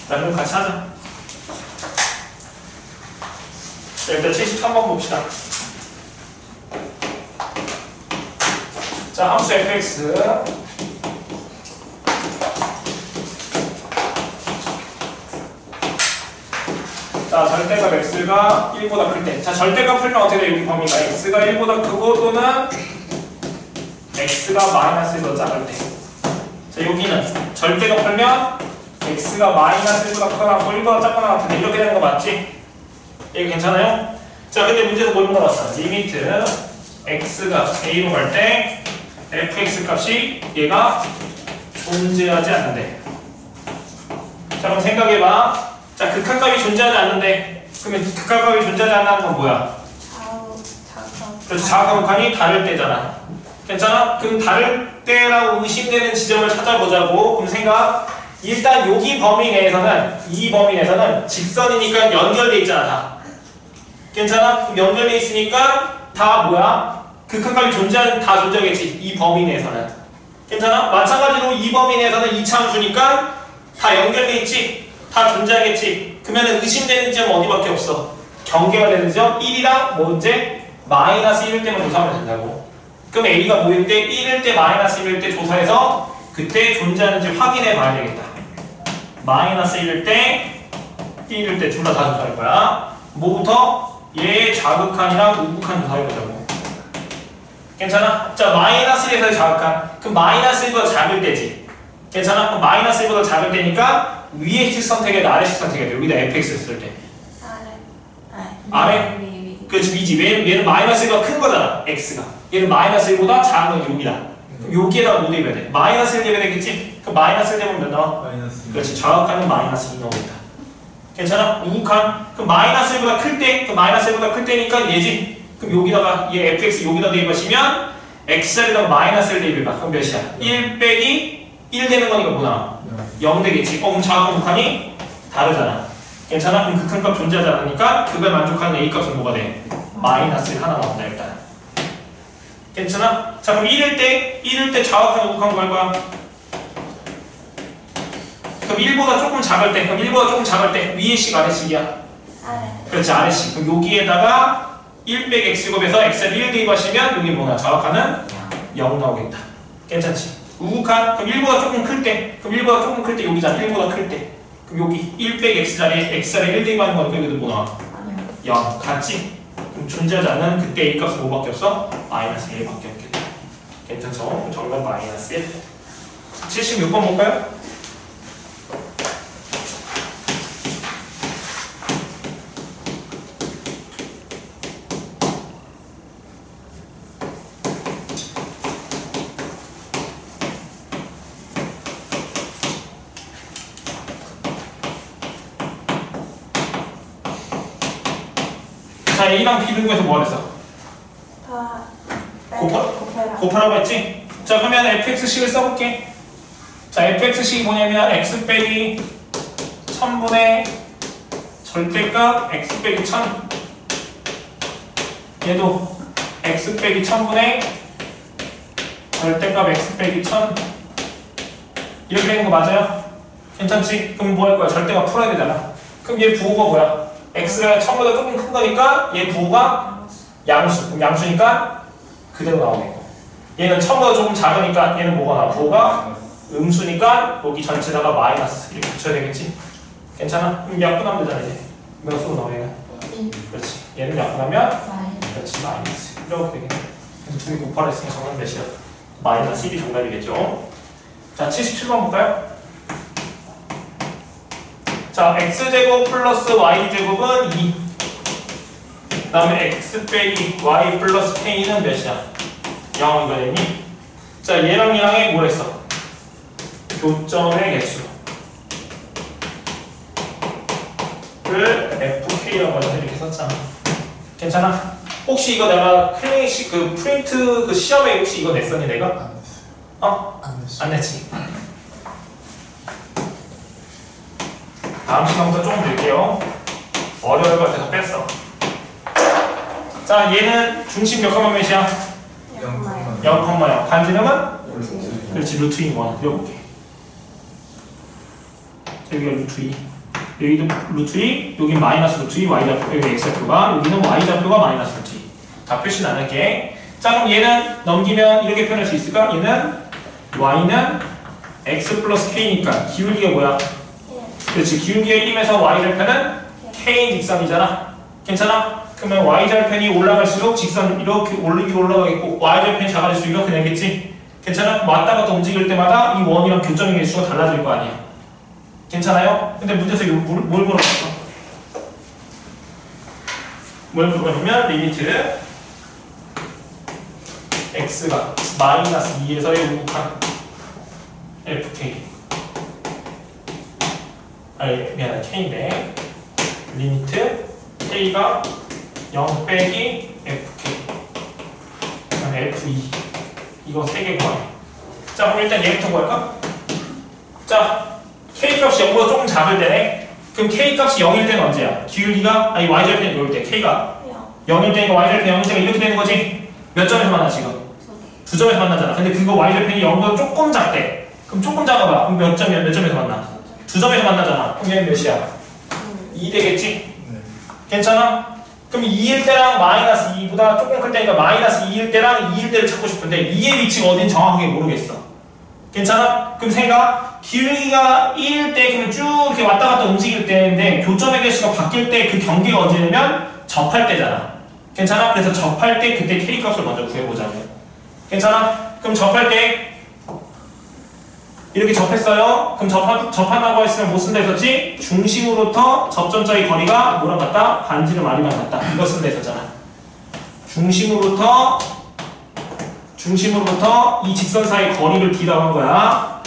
자, 그럼 같이 하자. 자, 일단 73번 봅시다. 자, 함수 fx. 자, 절대값 x가 1보다 클 때. 자, 절대값 풀면 어떻게 돼? 여기 범위가 x가 1보다 크고 또는 x가 마이너스 1보다 작을 때. 자, 여기는 절대값 풀면 x가 마이너스 1보다 크거나 1보다 작거나 같은데 이렇게 되는 거 맞지? 이거 괜찮아요? 자, 근데 문제에서 뭘 물어봤어? 리미트 x가 a로 갈 때 fx 값이 얘가 존재하지 않는데. 자, 그럼 생각해봐. 자, 극한값이 존재하지 않는데 그러면 극한값이 존재하지 않는 건 뭐야? 그렇죠. 자극 극한이 다를 때잖아. 괜찮아? 그럼 다를 때라고 의심되는 지점을 찾아보자고. 그럼 생각. 일단 여기 범위 내에서는 이 범위 내에서는 직선이니까 연결돼 있잖아 다. 괜찮아? 그럼 연결돼 있으니까 다 뭐야? 극한값이 다 존재하겠지. 이 범위 내에서는. 괜찮아? 마찬가지로 이 범위 내에서는 이차함수니까 다 연결돼 있지. 다 존재하겠지. 그러면 의심되는 지점은 어디밖에 없어? 경계가 되는 지점 1이랑 뭐인지 마이너스 1일 때만 조사하면 된다고. 그럼 A가 뭐일 때? 1일 때 마이너스 1일 때 조사해서 그때 존재하는지 확인해 봐야 되겠다. 마이너스 1일 때 1일 때 둘 다 조사할 거야. 뭐부터? 얘 자극한이랑 우극한 조사해 보자고. 괜찮아? 자, 마이너스 1에서의 자극한. 그럼 마이너스 1보다 작을 때지. 괜찮아? 그럼 마이너스 1보다 작을 때니까 위에 식 선택해야 돼, 아래 식 선택해야 돼. 여기다 fx 했을 때. 아래? 그렇지, 위지. 얘는 마이너스 1보다 큰 거잖아, x가. 얘는 마이너스 1보다 작은 건 여기다. 그럼 여기에다가 뭐 대입해야 돼? 마이너스 1 대입해야 되겠지? 그럼 마이너스 1 대입하면 몇 나와? 마이너스 2. 그렇지, 자극하는 마이너스 2 나오겠다. 괜찮아? 우극한? 그럼 마이너스 1보다 클 때? 그럼 마이너스 1보다 클 때니까 얘지? 그럼 여기다가 얘 fx 여기다 대입하시면 x자리에다가 마이너스 1 대입해봐. 그럼 몇이야? 1 빼기 1 되는 거니까 뭐 나와? 0 되겠지. 그럼 자극 극한이 다르잖아. 괜찮아? 그럼 극한값 존재하지 않으니까 그걸 만족하는 A값은 뭐가 돼? 마이너스 1 하나 나온다 일단. 괜찮아? 자, 그럼 1일 때 자극한 우극한 거 할 거야. 그럼 1보다 조금 작을 때, 그럼 1보다 조금 작을 때 위에 식 아래식이야? 아래. 그렇지, 아래식. 그럼 여기에다가 1 빼기 x곱에서 x를 1 대입하시면 여기 뭐냐? 자극하는 0 나오겠다. 괜찮지? 우극한? 그럼 1보다 조금 클 때. 그럼 1보다 조금 클 때 여기잖아. 1보다 클 때. 그럼 여기 1 빼기 x자리에 x자리에 1 대입하는 거니까 여기도 뭐 나와? 0. 같지? 그럼 존재하지 않는 그때 A값은 뭐밖에 없어? 마이너스 1밖에 없겠다. 괜찮죠? 그럼 정답 마이너스 1. 76번 볼까요? 자, A랑 B 분구에서 뭐 하랬어? 곱하라고 했지? 자, 그러면 fx식을 써볼게. 자, fx식이 뭐냐면 x 빼기 1000분의 절대값 x 빼기 1000. 얘도 x 빼기 1000분의 절대값 x 빼기 1000. 이렇게 되는 거 맞아요? 괜찮지? 그럼 뭐 할 거야? 절대값 풀어야 되잖아. 그럼 얘 부호가 뭐야? x가 1000보다 조금 큰 거니까 얘 부호가 양수. 그럼 양수니까 그대로 나오겠고. 얘는 1000보다 조금 작으니까 얘는 뭐가 나와? 부호가 음수니까 여기 전체다가 마이너스 이렇게 붙여야 되겠지? 괜찮아? 그럼 약분하면 되잖아 이제. 몇 수로 나와 얘는? 그렇지. 얘는 약분하면 그렇지 마이너스. 이렇게 되겠네. 그래서 두 개 곱하라 했으니까 정답 몇이야? 마이너스 1이 정답이겠죠? 자, 77번 볼까요? 자, x제곱 플러스 y제곱은 2. 그 다음에 x 빼기 y 플러스 k는 몇이야? 0 이거 되니? 자, 얘랑 얘랑이 뭘 했어? 교점의 개수를 fk라고 해서 이렇게 썼잖아. 괜찮아? 혹시 이거 내가 클래식 그 프린트 그 시험에 혹시 이거 냈었니 내가? 안 냈어. 어? 안 냈어. 안 냈지? 다음 시간부터 조금 늘게요. 어려울 것 같아서 뺐어. 자, 얘는 중심 몇 컴마 몇이야? 0,0. 반지름은? 그렇지, 루트 2원. 그려볼게. 여기가 루트 2. 여기도 루트 2, 여기 마이너스 루트 2, y좌표, 여기 x좌표가, 여기는 y좌표가 마이너스 루트 2. 다 표시 나눌게. 자, 그럼 얘는 넘기면 이렇게 표현할 수 있을까? 얘는 y는 x 플러스 k니까 기울기가 뭐야? 그렇지. 기울기가 1이면서 y절편은 k인 직선이잖아. 괜찮아? 그러면 y절편이 올라갈수록 직선 이렇게 올라가겠고 y절편이 작아질수록 이렇게 되겠지? 괜찮아? 왔다 갔다 움직일 때마다 이 원이랑 교점의 개수가 달라질 거 아니야. 괜찮아요? 근데 문제에서 이거 뭘 물어봤어? 뭘 물어봤냐면 리미트 x가 마이너스 2에서의 우극한 fk 미안해 k인데 리미트 k가 0 빼기 fk 그다음에 f2 이거 3개 구하네. 자 그럼 일단 얘부터 구할까? 자 k 값이 0보다 조금 작을 때네. 그럼 k 값이 0일 때는 언제야? 기울기가 아니 y절편이 뭐일 때? k가 0일 때니까 y절편 0일 때가 이렇게 되는 거지. 몇 점에서 만나 지금? 두 점에서 만나잖아. 근데 그거 y절편이 0보다 조금 작대. 그럼 조금 작아봐. 그럼 몇 점에서 만나? 두 점에서 만나잖아. 그럼 얘는 몇이야? 2 되겠지? 괜찮아? 그럼 2일 때랑 마이너스 2보다 조금 클 때니까 마이너스 2일 때랑 2일 때를 찾고 싶은데 2의 위치가 어딘지 정확하게 모르겠어. 괜찮아? 그럼 생각 기울기가 1일 때 그러면 쭉 이렇게 왔다 갔다 움직일 때인데 교점의 개수가 바뀔 때 그 경계가 언제냐면 접할 때잖아. 괜찮아? 그래서 접할 때 그때 k 값을 먼저 구해보자고. 괜찮아? 그럼 접할 때 이렇게 접했어요. 그럼 접한다고 했으면 못 쓴다 했었지? 중심으로부터 접점자의 거리가 뭐랑 같다? 반지름 r이랑 같다. 이거 쓴다 했었잖아. 중심으로부터 이 직선 사이의 거리를 d라고 한 거야.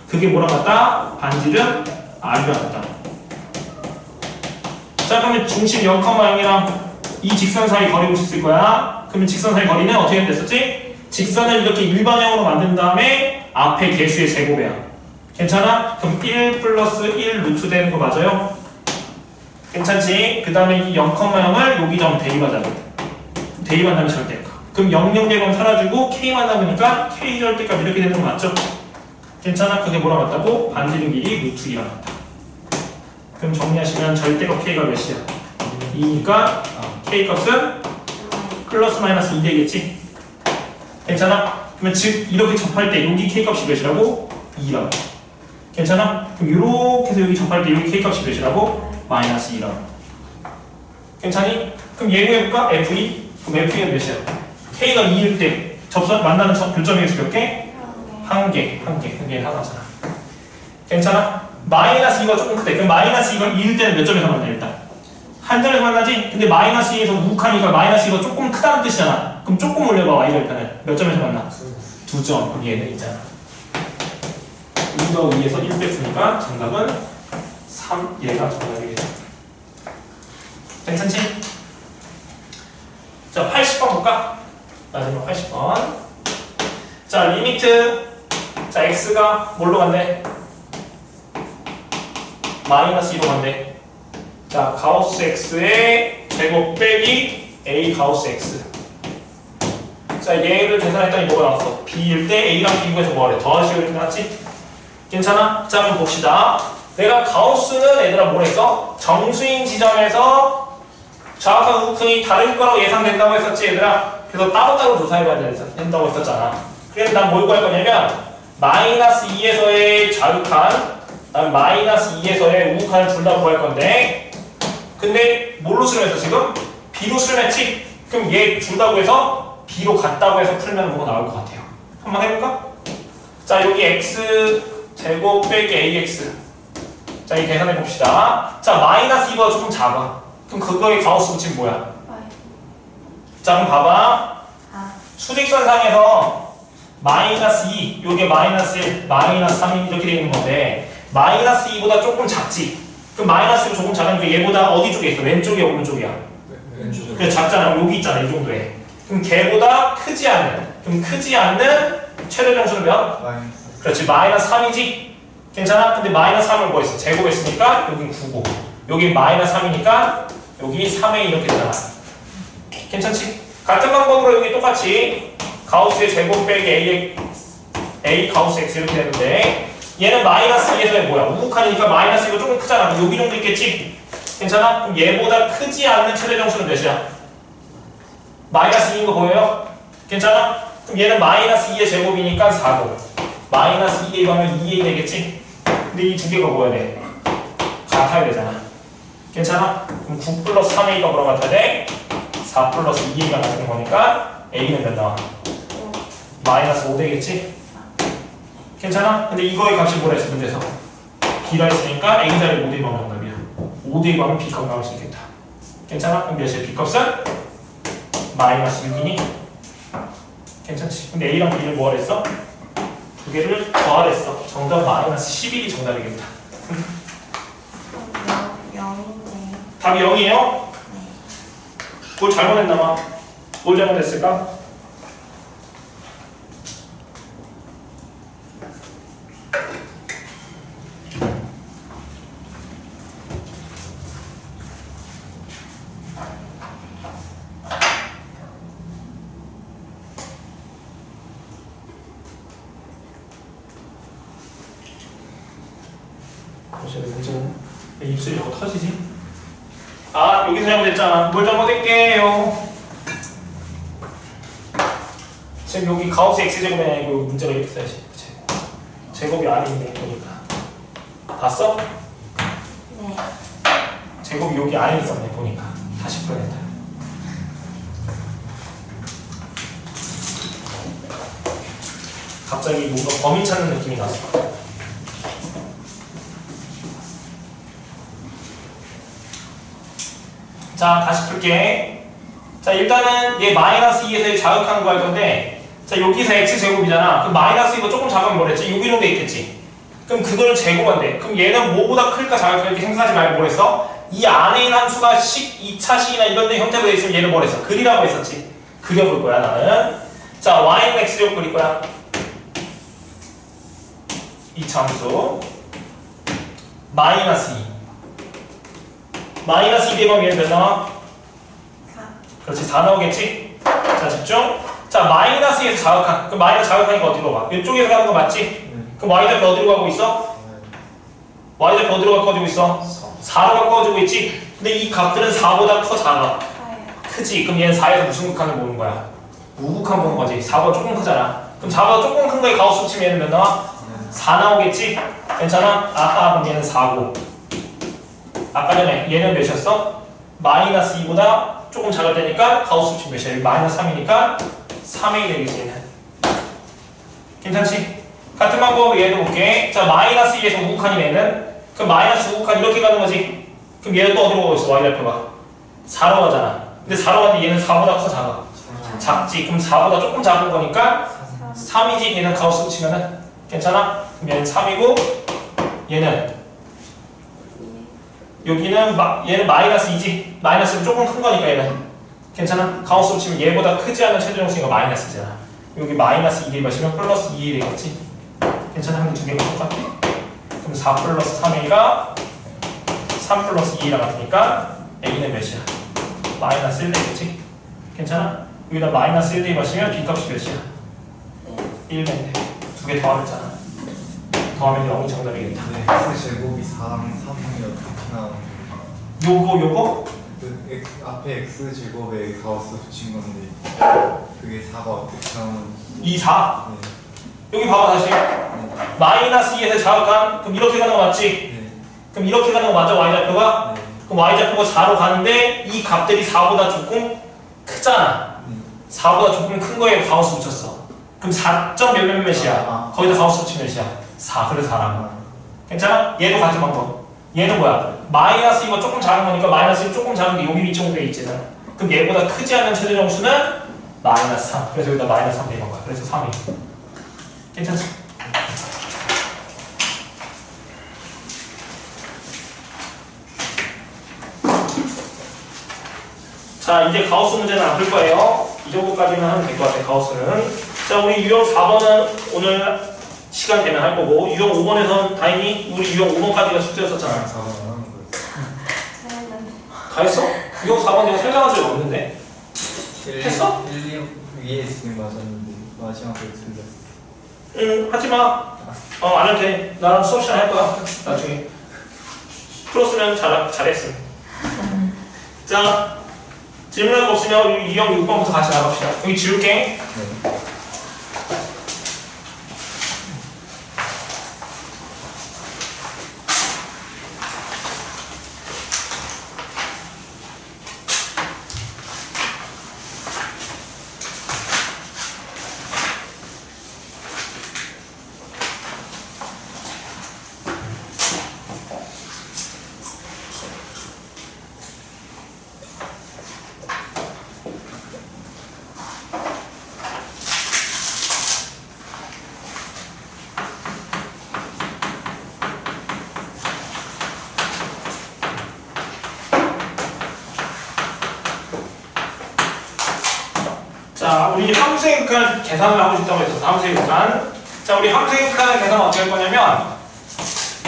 그게 뭐랑 같다? 반지름 r이랑 같다. 자 그러면 중심 0,0이랑 이 직선 사이 거리를 쓸 거야. 그러면 직선 사이 거리는 어떻게 됐었지? 직선을 이렇게 일반형으로 만든 다음에 앞에 개수의 제곱이야. 괜찮아? 그럼 1 플러스 1 루트 되는 거 맞아요? 괜찮지? 그 다음에 이 0,0을 여기 점 대입하자. 대입한다면 절대값. 그럼 0,0대가 사라지고 k만 남으니까 k 절대값 이렇게 되는 거 맞죠? 괜찮아? 그게 뭐랑 같다고? 반지름 길이 루트 2랑 같다. 그럼 정리하시면 절대값 k가 몇이야? 2니까 k값은 플러스 마이너스 2 되겠지? 괜찮아? 그러면 즉 이렇게 접할 때 여기 k값이 몇이라고? 2라고. 괜찮아? 그럼 이렇게 해서 여기 접할 때 여기 k값이 몇이라고? 마이너스 2라고. 괜찮니? 그럼 예고해볼까? f2? 그럼 f2가 몇이야? k가 2일 때 만나는 교점의 개수 몇 개? 한 개는 하나잖아. 괜찮아? 마이너스 2가 조금 크대. 그럼 마이너스 2가 2일 때는 몇 점에서 만나 일단? 한 점에서 만나지? 근데 마이너스 2에서 우극하니까 마이너스 2가 조금 크다는 뜻이잖아. 그럼 조금 올려봐 y절편을. 몇 점에서 만나? 2점. 그럼 얘는 있잖아. 2 더하기 2에서 1 뺐으니까 정답은 3. 얘가 정답이겠죠. 괜찮지? 자 80번 볼까? 마지막 80번. 자 리미트 자 x가 뭘로 간대? 마이너스 2로 간대. 자 가우스 x의 제곱 빼기 a 가우스 x. 자 얘를 계산했더니 뭐가 나왔어? b일 때 a랑 b 구해서 뭐하래? 더하시고 이렇게 나왔지? 괜찮아? 자 그럼 봅시다. 내가 가우스는 얘들아 뭘 했어? 정수인 지점에서 정확한 우극이 다를 거라고 예상된다고 했었지 얘들아. 그래서 따로따로 조사해봐야 된다고 했었잖아. 그래서 난 뭘 구할 거냐면 마이너스 2에서의 좌극한 난 마이너스 2에서의 우극한을 둘 다 구할 건데 근데 뭘로 수렴했어 지금? b로 수렴했지? 그럼 얘 둘 다 구해서 b로 같다고 해서 풀면 뭐가 나올 것 같아요. 한번 해볼까? 자 여기 x 제곱 빼기 ax 자 이 계산해 봅시다. 자 마이너스 2보다 조금 작아. 그럼 그거의 가우스 법칙 뭐야? 자 그럼 봐봐. 수직선상에서 마이너스 2 요게 마이너스 1 마이너스 3 이렇게 되는 건데 마이너스 2보다 조금 작지? 그럼 마이너스 2가 조금 작으니까 얘보다 어디 쪽에 있어? 왼쪽이야 오른쪽이야? 왼쪽. 그래 작잖아. 여기 있잖아 이 정도에. 그럼 걔보다 크지 않는 최대 정수는 몇? 그렇지 마이너스 3이지? 괜찮아? 근데 마이너스 3을 뭐 했어? 제곱했으니까 여긴 9고 여기 마이너스 3이니까 여기 3a 이렇게 되잖아. 괜찮지? 같은 방법으로 여기 똑같이 가우스의 제곱 빼기 a 가우스 x 이렇게 되는데 얘는 마이너스 2에서의 뭐야? 우극한이니까 마이너스 2가 조금 크잖아. 여기 정도 있겠지? 괜찮아? 그럼 얘보다 크지 않는 최대정수는 몇이야? 마이너스 2인 거 보여요? 괜찮아? 그럼 얘는 마이너스 2의 제곱이니까 4고 마이너스 2에 가면 2a 되겠지? 근데 이 두 개가 뭐야 돼? 같아야 되잖아. 괜찮아? 그럼 9 플러스 3a가 뭐랑 같아야 돼? 4 플러스 2a가 같은 거니까 a는 몇 나와? 마이너스 5 되겠지? 괜찮아? 근데 이거의 값이 뭐라 했어 문제에서? b라 했으니까 a 자리 5 대입하면 정답이야. 5 대입하면 b 값 나올 수 있겠다. 괜찮아? 그럼 몇이야? b 값은? 마이너스 6이니? 괜찮지? 근데 a랑 b를 뭐하라 했어? 두 개를 더하라 했어. 정답 마이너스 11이 정답이겠다. 답이 0이에요? 뭘 잘못했나봐. 뭘 잘못했을까? 문제는 왜 입술이 자꾸 터지지? 아 여기서 잘못했잖아. 뭘 잘못했게요? 지금 여기 가우스 x제곱이 아니고 문제가 이렇게 써야지. 제곱이 아닌데 보니까 봤어? 네. 제곱이 여기 안에 있었네 보니까. 다시 풀어야겠다. 갑자기 뭔가 범인 찾는 느낌이 났어. 자 다시 풀게. 자 일단은 얘 마이너스 2에서의 자극한 거 할 건데 자 여기서 x제곱이잖아. 그럼 마이너스 2가 조금 작으면 뭐랬지? 여기 정도 있겠지. 그럼 그거를 제곱한대. 그럼 얘는 뭐보다 클까 작을까 이렇게 생각하지 말고 뭐랬어? 이 안에 있는 함수가 식, 2차 식이나 이런 데 형태로 돼 있으면 얘를 뭐랬어? 그리라고 했었지. 그려볼 거야 나는. 자 y는 x제곱 그릴 거야. 2차 함수 마이너스 2 마이너스 2 대면 얘는 몇 나와? 4. 그렇지 4 나오겠지? 자 집중. 자 마이너스에서 자극한. 그럼 마이너스 자극하니까 어디로 가? 이쪽에서 가는 거 맞지? 그럼 y좌표 어디로 가고 있어? y좌표 어디로 바꿔주고 있어? 4로 바꿔주고 있지? 근데 이 값들은 4보다 커 작아? 4예요. 크지? 그럼 얘는 4에서 무슨 극한을 보는 거야? 우극한 보는 거지. 4보다 조금 크잖아. 그럼 4보다 조금 큰 거에 가우스 치면 얘는 몇 나와? 4 나오겠지? 괜찮아? 아하 그럼 얘는 4고 아까 전에 얘는 몇이었어? 마이너스 2보다 조금 작을 때니까 가우스 치면 몇이야? 마이너스 3이니까 3a 되겠지 얘는. 괜찮지? 같은 방법으로 얘도 볼게. 자 마이너스 2에서 우극한이 얘는 그럼 마이너스 우극한 이렇게 가는 거지. 그럼 얘는 또 어디로 가고 있어? y좌표가 4로 가잖아. 근데 4로 가는데 얘는 4보다 커 작아? 작지. 그럼 4보다 조금 작은 거니까 3이지. 얘는 가우스 치면은 괜찮아? 그럼 얘는 3이고 얘는 여기는 얘는 마이너스 2지. 마이너스는 조금 큰 거니까 얘는 괜찮아? 가우스로 치면 얘보다 크지 않은 최대정수니까 마이너스잖아. 여기 마이너스 2를 마시면 플러스 2이 되겠지. 괜찮아? 근데 두 개가 똑같아. 그럼 4 플러스 3a가 3 플러스 2랑 같으니까 a는 몇이야? 마이너스 1 되겠지. 괜찮아? 여기다 마이너스 1 대입하시면 b값이 몇이야? 1면 돼. 두 개 더하랬잖아. 더하면 0이 정답이겠다. 네, x제곱이 4랑 3이 어떻게 나오는 요거? 그 앞에 x제곱에 가우스 붙인 건데 그게 4가 어떻게 나오는지 2, 4. 네. 여기 봐봐 다시. 네. 마이너스 2에서 자극한. 그럼 이렇게 가는 거 맞지? 네. 그럼 이렇게 가는 거 맞아 y좌표가? 네. 그럼 y좌표가 4로 가는데 이 값들이 4보다 조금 크잖아. 4보다 조금 큰 거에 가우스 붙였어. 그럼 4점 몇몇몇이야? 거기다 가우스 붙이면 몇이야? 4. 그래서 4라고. 괜찮아? 얘도 같은 방법. 얘는 뭐야? 마이너스 2가 조금 작은 거니까 마이너스 2 조금 작은 게 여기 위쪽으로 돼 있잖아. 그럼 얘보다 크지 않은 최대정수는 마이너스 3. 그래서 여기다 마이너스 3 대입한 거야. 그래서 3이. 괜찮지? 자 이제 가우스 문제는 안 풀 거예요. 이 정도까지는 하면 될 것 같아요. 가우스는. 자 우리 유형 4번은 오늘 시간 되면 할 거고 유형 5번에선 다행히 우리 유형 5번까지가 숙제였었잖아. 4번 하는 거예요. 저는 다 했어? 유형 4번 내가 설명한 적이 없는데. 했어? 1, 2 위에 있는 맞았는데 마지막에 틀렸어. 하지마. 안 해도 돼. 나랑 수업 시간 할 거야. 나중에. 풀었으면 잘했어. 자, 질문할 거 없으면 유형 6번부터 같이 나갑시다. 여기 지울게. 네. 자, 우리 함수의 극한 계산을 하고 싶다고 했었어. 함수의 극한. 자, 우리 함수의 극한의 계산은 어떻게 할 거냐면,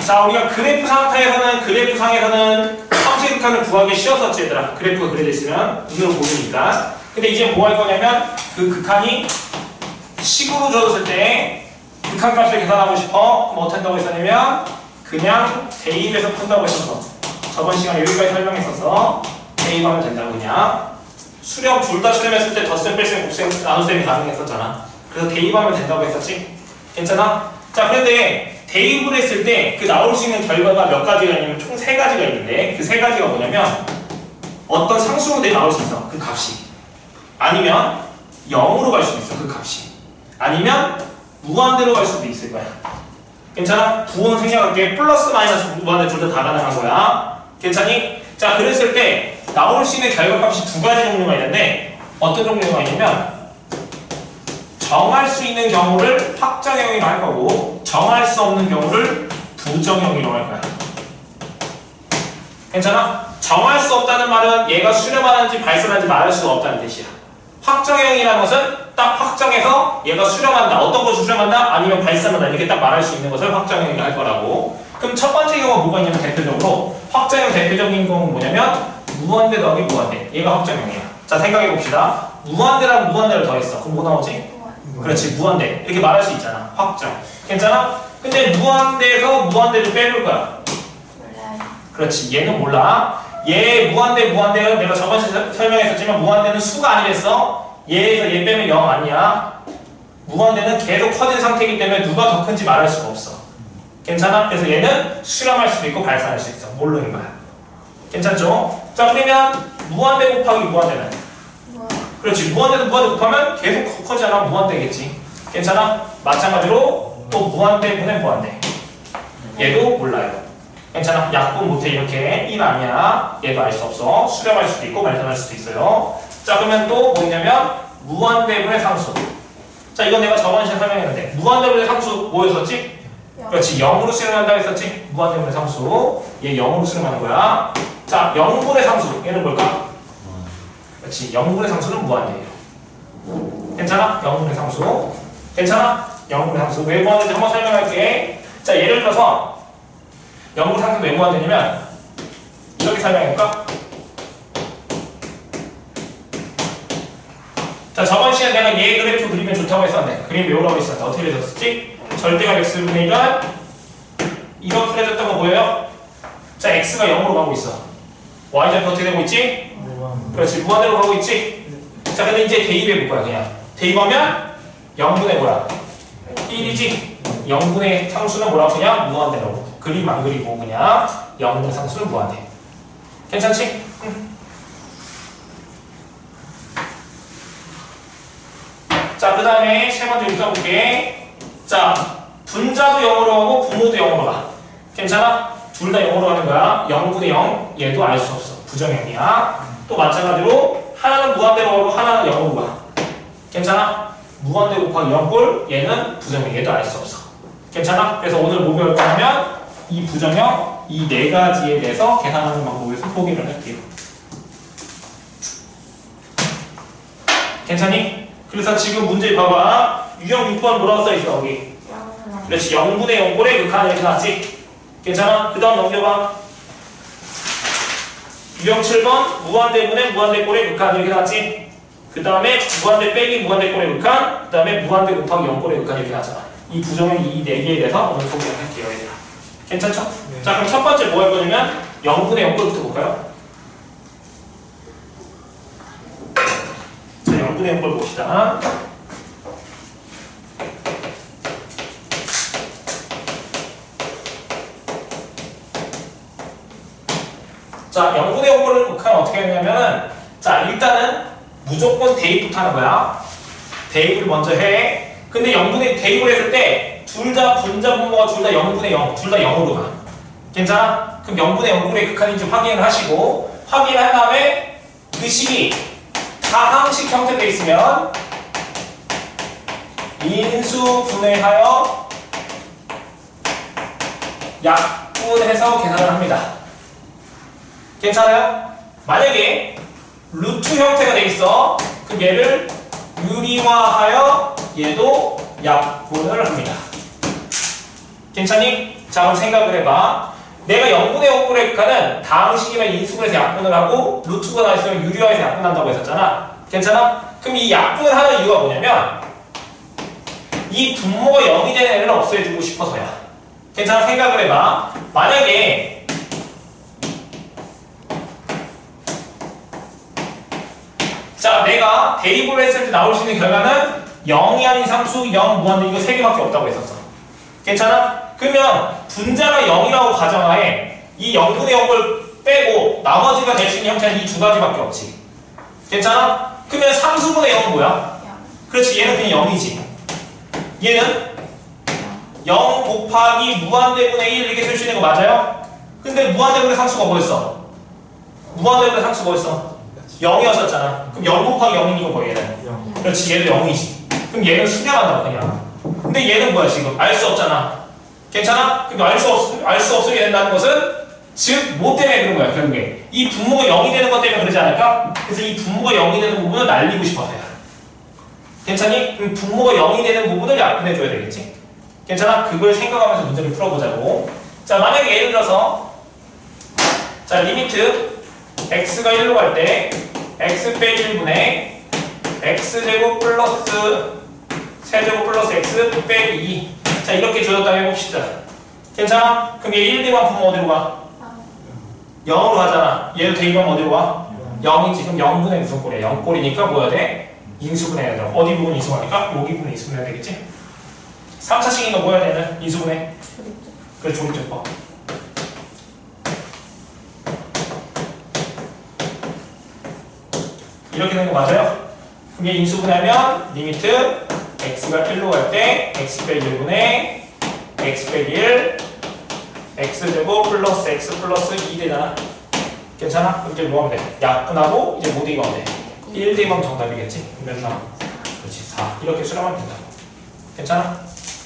자, 우리가 그래프상에서는 함수의 극한을 구하기 쉬웠었지, 얘들아. 그래프가 그려져 있으면 눈으로 보이니까. 근데 이제 뭐 할 거냐면, 그 극한이 식으로 줘졌을 때 극한값을 계산하고 싶어. 그럼 어떻게 한다고 했었냐면, 그냥 대입해서 푼다고 했었어. 저번 시간에 여기까지 설명했었어. 대입하면 된다고 그냥. 수렴 둘 다 수렴했을 때 덧셈, 뺄셈, 곱셈, 나눗셈이 가능했었잖아. 그래서 대입하면 된다고 했었지? 괜찮아? 자, 그런데 대입을 했을 때 그 나올 수 있는 결과가 몇 가지가 있냐면 총 3가지가 있는데 그 3가지가 뭐냐면 어떤 상수로 나올 수 있어. 그 값이. 아니면 0으로 갈 수도 있어. 그 값이. 아니면 무한대로 갈 수도 있을 거야. 괜찮아? 부호는 생략할게. 플러스 마이너스 무한대 둘 다 가능한 거야. 괜찮니? 자, 그랬을 때 나올 수 있는 결과값이 2가지 종류가 있는데 어떤 종류가 있냐면 정할 수 있는 경우를 확정형이라고 할 거고 정할 수 없는 경우를 부정형이라고 할 거야. 괜찮아? 정할 수 없다는 말은 얘가 수렴하는지 발산하는지 말할 수가 없다는 뜻이야. 확정형이라는 것은 딱 확정해서 얘가 수렴한다. 어떤 것을 수렴한다? 아니면 발산한다. 이렇게 딱 말할 수 있는 것을 확정형이라고 할 거라고. 그럼 첫 번째 경우가 뭐가 있냐면 대표적으로 확정형 대표적인 경우는 뭐냐면 무한대 더하기 무한대. 얘가 확정형이야. 자, 생각해 봅시다. 무한대랑 무한대를 더했어. 그럼 뭐 나오지? 그렇지, 무한대. 이렇게 말할 수 있잖아. 확정. 괜찮아? 근데 무한대에서 무한대를 빼볼 거야. 몰라요. 그렇지, 얘는 몰라. 얘 무한대는 내가 저번 시간에 설명했었지만 무한대는 수가 아니랬어. 얘에서 얘 빼면 0 아니야. 무한대는 계속 커진 상태이기 때문에 누가 더 큰지 말할 수가 없어. 괜찮아? 그래서 얘는 수렴할 수도 있고 발산할 수 있어. 모르는 거야. 괜찮죠? 자, 그러면 무한대 곱하기 무한대는? 뭐, 그렇지, 무한대도 무한대 곱하면 계속 커지잖아. 무한대겠지. 괜찮아? 마찬가지로 또 무한대분의 무한대. 얘도 몰라요. 괜찮아? 약분 못해. 이렇게 1 아니야. 얘도 알 수 없어. 수렴할 수도 있고 발산할 수도 있어요. 자, 그러면 또 뭐냐면 무한대분의 상수. 자, 이건 내가 저번 시간에 설명했는데 무한대분의 상수 뭐였었지? 그렇지, 0으로 수렴한다고 했었지? 무한대분의 상수. 얘 0으로 수렴하는 거야. 자, 0분의 상수. 얘는 뭘까? 그렇지, 0분의 상수는 무한대예요. 괜찮아? 0분의 상수. 괜찮아? 0분의 상수. 왜 무한대인지 한번 설명할게. 자, 예를 들어서 0분의 상수가 왜 무한대냐면 이렇게 설명해볼까? 자, 저번 시간에 내가 얘 그래프 그리면 좋다고 했었는데 그림 외우라고 했었는데 어떻게 그려졌었지? 절대값 x분의 1은 이렇게 그려졌던 거 보여요? 자, x가 0으로 가고 있어. y좌표 어떻게 되고 있지? 그렇지, 무한대로 가고 있지? 자, 근데 이제 대입해 볼 거야. 그냥 대입하면 0분의 뭐야? 1이지? 0분의 상수는 뭐라고? 그냥 무한대로. 그림 안 그리고 그냥 0분의 상수는 무한대. 괜찮지? 응. 자, 그 다음에 세 번째 읽어볼게. 자, 분자도 0으로 가고 부모도 0으로 가. 괜찮아? 둘 다 0으로 가는 거야. 0분의 0. 얘도 알 수 없어. 부정형이야. 또 마찬가지로 하나는 무한대로 가고 하나는 0으로 가. 괜찮아? 무한대 곱하기 0꼴. 얘는 부정형. 얘도 알 수 없어. 괜찮아? 그래서 오늘 뭐 배울 거냐면 이 부정형, 이 4가지에 대해서 계산하는 방법을 소개를 할게요. 괜찮니? 그래서 지금 문제 봐봐. 유형 6번 뭐라고 써있어 여기? 그렇지, 0분의 0꼴에 극한 이렇게 나왔지? 괜찮아? 그 다음 넘겨봐. 유형 7번 무한대분의 무한대꼴에 극한 이렇게 나왔지? 그 다음에 무한대 빼기 무한대꼴에 극한, 그 다음에 무한대 곱하기 0꼴에 극한 이렇게 나왔잖아. 이 부정의 이 4개에 대해서 오늘 소개를 할게요, 얘들아. 괜찮죠? 네. 자, 그럼 첫 번째 뭐 할 거냐면 0분의 0꼴부터 볼까요? 자, 0분의 0꼴 봅시다. 자, 0분의 0꼴을 극하면 어떻게 하냐면은 자, 일단은 무조건 대입부터 하는 거야. 대입을 먼저 해. 근데 0분의 대입을 했을 때 둘 다 분자 분모가 둘 다 0분의 0, 둘 다 0으로 가. 괜찮아? 그럼 0분의 0꼴의 극한인지 확인을 하시고 확인한 다음에 그 식이 다항식 형태로 있으면 인수분해하여 약분해서 계산을 합니다. 괜찮아요? 만약에 루트 형태가 돼 있어. 그럼 얘를 유리화하여 얘도 약분을 합니다. 괜찮니? 자, 그럼 생각을 해봐. 내가 0분의 0꼴의 극한은 다항식이면 인수분해서 약분을 하고 루트가 나 있으면 유리화해서 약분한다고 했었잖아. 괜찮아? 그럼 이 약분을 하는 이유가 뭐냐면 이 분모가 0이 되는 애를 없애주고 싶어서야. 괜찮아? 생각을 해봐. 만약에 자, 내가 대입을 했을 때 나올 수 있는 결과는 0이 아닌 상수, 0 무한대 이거 3개밖에 없다고 했었어. 괜찮아? 그러면 분자가 0이라고 가정하에 이 0분의 0을 빼고 나머지가 될 수 있는 형태는 이 두 가지밖에 없지. 괜찮아? 그러면 상수분의 0은 뭐야? 그렇지, 얘는 그냥 0이지. 얘는 0 곱하기 무한대분의 1 이렇게 쓸 수 있는 거 맞아요? 근데 무한대분의 상수가 뭐였어? 무한대분의 상수가 뭐였어? 0이었었잖아. 그럼 0 곱하기 0인 이거 뭐야 얘는? 0. 그렇지, 얘도 0이지. 그럼 얘는 수렴한다고 그냥. 근데 얘는 뭐야 지금? 알 수 없잖아. 괜찮아? 그럼 알 수 없게 된다는 것은 즉 뭐 때문에 그런 거야 결국에. 이 분모가 0이 되는 것 때문에 그러지 않을까? 그래서 이 분모가 0이 되는 부분을 날리고 싶어서야. 괜찮니? 그럼 분모가 0이 되는 부분을 약분해줘야 되겠지? 괜찮아? 그걸 생각하면서 문제를 풀어보자고. 자, 만약에 예를 들어서 자, 리미트 x가 1로 갈 때 x 빼기 1분의 x제곱 플러스 세제곱 플러스 x 빼기 2. 자, 이렇게 줘줬다고 해봅시다. 괜찮아? 그럼 얘 1대만 분모 어디로 가? 0으로 가잖아. 얘도 대입하면 어디로 가? 0이지. 그럼 0분의 무슨 꼴이야? 0꼴이니까 뭐 해야 돼? 인수분해해야 돼. 어디 부분 인수분해할까? 여기 부분 인수분해해야 되겠지? 3차식이니까 뭐 해야 되는? 인수분해. 그래, 조립제법. 이렇게 되는 거 맞아요? 그럼 얘 인수분해하면 리미트 x가 1로 갈 때 x 빼기 1분의 x 빼기 1 x제곱 플러스 x 플러스 2 되잖아. 괜찮아? 그럼 이제 뭐 하면 돼? 약분하고 이제 뭐 대입하면 돼? 1 대입하면 정답이겠지? 몇 나와? 그렇지, 4. 이렇게 수렴하면 된다고. 괜찮아?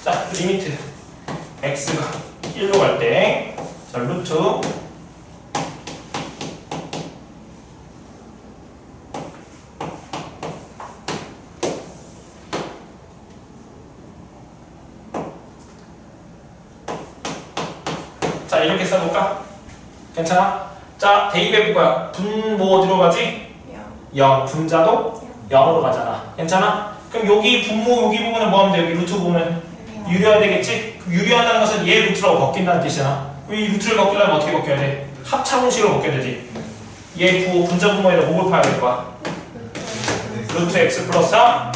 자, 리미트 x가 1로 갈 때 자, 루트 자, 이렇게 써볼까? 괜찮아? 자, 대입해볼 거야. 분모 어디로 가지? 0. 분자도 0으로 가잖아. 괜찮아? 그럼 여기 분모 여기 부분은 뭐 하면 돼? 여기 루트 부분은 유리화해야 되겠지? 그럼 유리화한다는 것은 얘 루트라고 바뀐다는 뜻이잖아. 그럼 이 루트를 바뀌려면 어떻게 바뀌어야 돼? 합차공식으로 바뀌어야 되지. 얘 분자 분모에다 곱을 파야 될 거야. 루트 x 플러스 3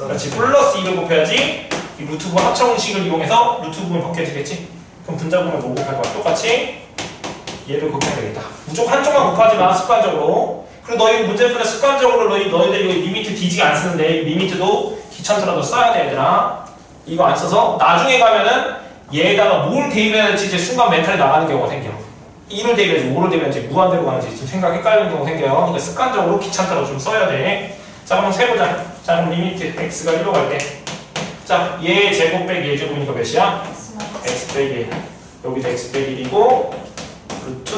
그렇지. 플러스 2를 곱해야지 이 루트 부분 합차공식을 이용해서 루트 부분을 벗겨지겠지? 그럼 분자 부분을 뭐 곱할 거야? 똑같이 얘를 곱해야 되겠다. 무조건 한쪽만 곱하지 마, 습관적으로. 그리고 너희 문제 풀에 습관적으로 너희들 이거 리미트 뒤지게 안 쓰는데 리미트도 귀찮더라도 써야 돼, 얘들아. 이거 안 써서 나중에 가면은 얘에다가 뭘 대입해야 될지 이제 순간 멘탈이 나가는 경우가 생겨. 1을 대입해야지 5를 대입해야지 무한대로 가는지 좀 생각 헷갈리는 경우가 생겨요. 그러니까 습관적으로 귀찮더라도 좀 써야 돼. 자, 그럼 세보자. 자, 그럼 리미트 x가 1로 갈 때 자, 얘 제곱 빼기 얘 제곱이니까 몇이야? x 빼기 1. 여기도 x 빼기 1이고 루트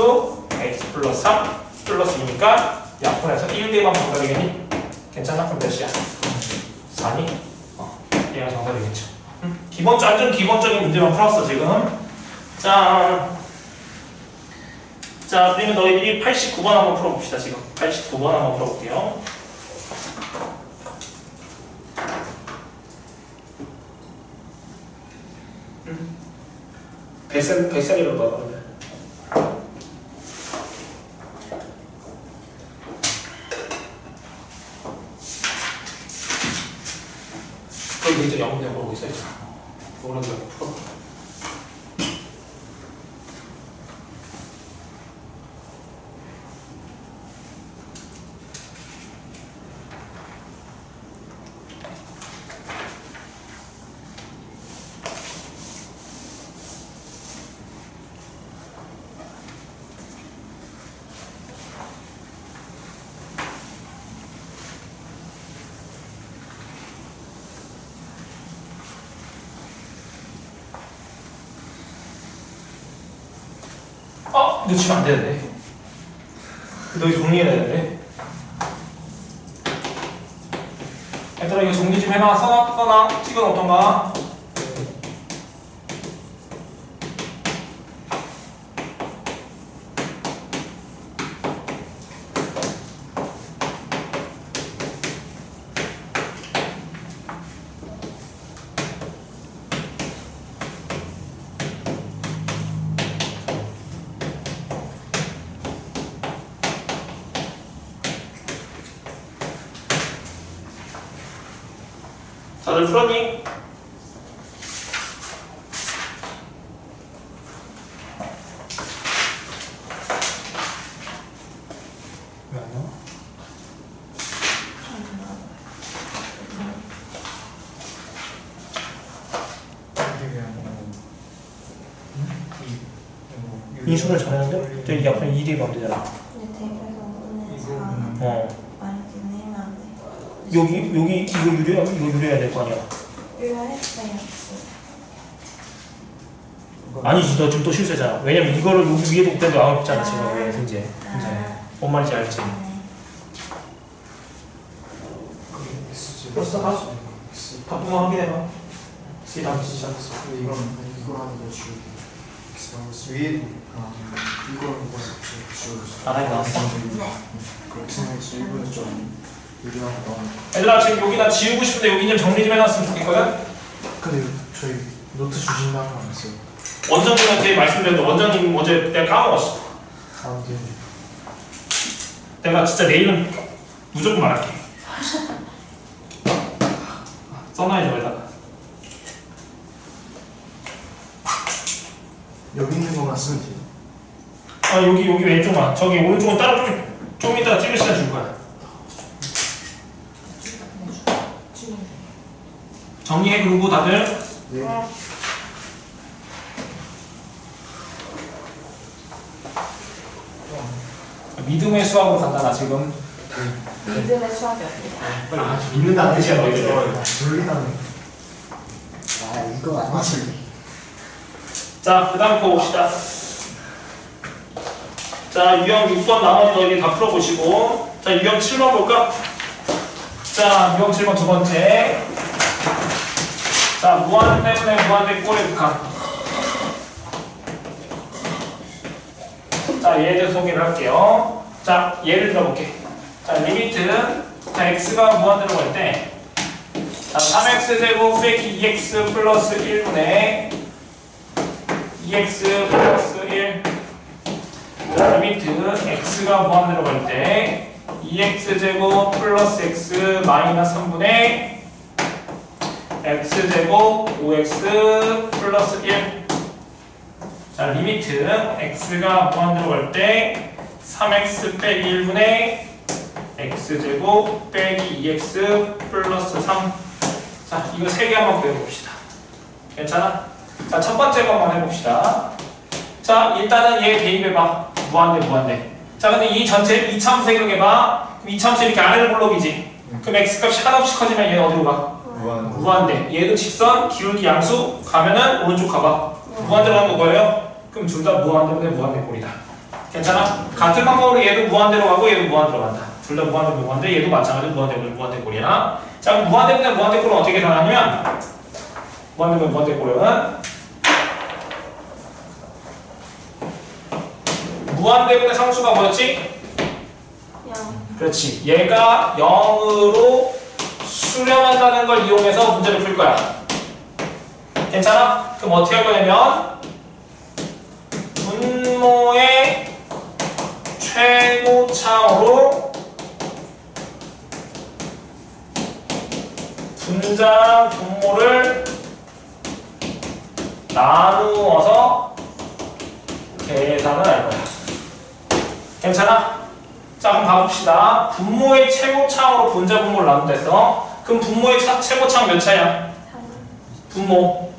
x 플러스 3 플러스 2니까 약분해서 1 대만 정답이겠니? 괜찮아? 그럼 몇이야? 4니? 얘가 정답이겠죠. 완전 기본적인 문제만 풀었어 지금. 자, 그러면 너희들이 89번 한번 풀어봅시다. 지금 89번 한번 풀어볼게요. 뱃살이라고 봐 그러면. 거기 이제 영문에 보고 있어야죠. 오른쪽 풀어. 놓치면 안 되는데. 너 이거 정리해야 되는데. 얘들아 이거 정리 좀 해놔. 써놔. 찍어 놓던가. 다들 풀었니? 왜 안 나와? 인수를 잘하는데? 저 이게 앞에 1이 가면 되잖아. 근데 대표에서 오늘 이거, 4 많이 진행하면 안 돼. 여기 이거 유료해야 될 거 아니야. 유효했어요. 아니지, 너 지금 또 실수했잖아. 왜냐면 이거를 여기 위에 놓고 나와 있잖아 지금 왜 이제. 뭔 말인지 알지? 벌써 다 답부만 확인해봐. C 답 시작했어. 이거랑 거 지우기. 위에 이거랑 지우기. 아, 나왔어. 네. 그렇게 생각해서 일부러 좀 유리하고 나온. 얘들아 지금 여기다 지우고 싶은데 여기 좀 정리 좀 해놨으면 좋겠거든? 근데 저희 노트 주신다는 거 아니었어요? 원장님한테 말씀드렸는데 원장님 어제 내가 까먹었어. 아, 네. 내가 진짜 내일은 무조건 말할게. 써놔야죠 여기다가. 여기 있는 것만 쓰면 돼요. 아 여기 왼쪽만. 저기 오른쪽은 따로 좀 이따가 찍을 시간 줄 거야. 정리해 그러고 다들. 네. 믿음의 수학으로 간다 나 지금. 믿음의 수학이 어때요? 아, 믿는다는 뜻이야 너희들. 돌리다는. 아 이거 아니지. 자, 그 다음 거 봅시다. 자, 유형 6번 나머지 너희들 다 풀어보시고. 자, 유형 7번 볼까? 자, 유형 7번 두 번째. 자, 무한 때문에 무한대 꼴의 극한. 자, 얘들 소개를 할게요. 자, 예를 들어볼게. 자, 리미트. 자, x가 무한대로 갈 때. 자, 3x제곱 빼기 2x 플러스 1분의 2x 플러스 1. 자, 리미트 x가 무한대로 갈 때 2x제곱 플러스 x 마이너스 3분의 x제곱 5x 플러스 1. 자, 리미트 x가 무한대로 갈 때 3x 빼기 1분의 x제곱 빼기 2x 플러스 3. 자, 이거 세 개 한번 그려봅시다. 괜찮아? 자, 첫 번째 것만 해봅시다. 자, 일단은 얘 대입해봐. 무한대. 자, 근데 이 전체 이차함수 생각해봐. 그럼 이차함수 이렇게 아래로 볼록이지. 그럼 x값이 하나없이 커지면 얘는 어디로 가? 무한대. 얘도 직선, 기울기 양수 가면은 오른쪽 가봐. 무한대로 가는 거 뭐예요? 그럼 둘 다 무한대인데 무한대 꼴이다. 괜찮아? 같은 방법으로 얘도 무한대로 가고 얘도 무한대로 간다. 둘 다 무한대, 얘도 마찬가지로 무한대 꼴이야. 자, 그럼 무한대인데 무한대 꼴은 어떻게 계산하냐면 무한대 꼴은 무한대분의 상수가 뭐였지? 0. 그렇지. 얘가 0으로 수렴한다는 걸 이용해서 문제를 풀 거야. 괜찮아? 그럼 어떻게 할 거냐면 최고창으로 분자 분모를 나누어서 계산을 할 거야. 괜찮아? 자, 그럼 가봅시다. 분모의 최고창으로 분자 분모를 나눈다 했어. 그럼 분모의 최고창 몇 차야? 3. 분모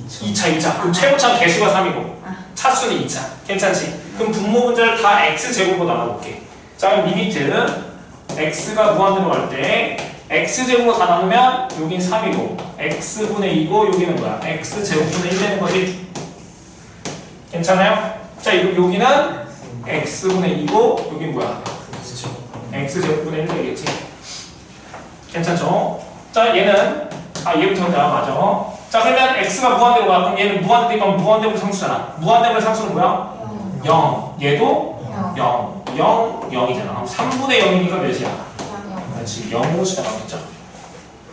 2차. 그럼 최고창 개수가 3이고 차수는 2차. 괜찮지? 그럼 분모 분자를 다 x제곱으로 나눠볼게. 자, 그럼 리미트 x가 무한대로 갈 때 x제곱으로 다 나누면 여긴 3이고 x분의 2고 여기는 뭐야? x제곱분의 1 되는 거지. 괜찮아요? 자, 여기는 x분의 2고 여긴 뭐야? x제곱분의 1 되겠지. 괜찮죠? 자, 얘는 얘부터 보자. 맞아. 자, 그러면 x가 무한대로 가. 그럼 얘는 무한대면 무한대로 상수잖아. 무한대로 상수는 뭐야? 0. 얘도 0. 0, 0이잖아. 그럼 3분의 0이니까 몇이야? 그렇지. 0으로 시작하겠죠.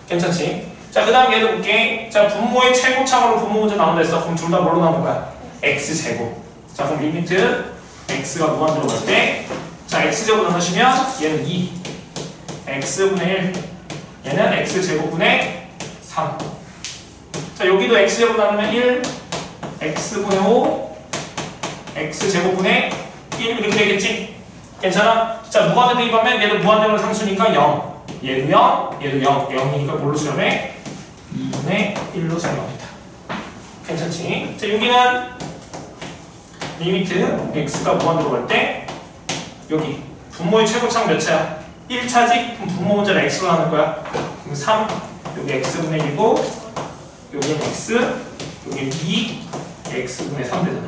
괜찮지? 자, 그 다음 얘도 볼게. 자, 분모의 최고창으로 분모 문제 나온다 했어. 그럼 둘 다 뭘로 나오는 거야? x제곱. 자, 그럼 리미트 x가 무한대로 갈 때 자, x제곱 나누시면 얘는 2. x분의 1. 얘는 x제곱분의 3. 자, 여기도 x제곱 나누면 1. x분의 5. x제곱분의 1 이렇게 되겠지? 괜찮아? 자, 무한대 대입하면 얘도 무한대로 상수니까 0. 얘도 0. 얘도 0. 0이니까 뭘로 수렴해? 2분의 1로 수렴합니다. 괜찮지? 자, 여기는 리미트 x가 무한대로 갈 때 여기 분모의 최고창 몇 차야? 1차지? 그럼 분모 문제를 x로 나눌 거야. 그럼 3, 여기 x분의 1이고 여기는 x, 여기 2, x분의 3 되잖아.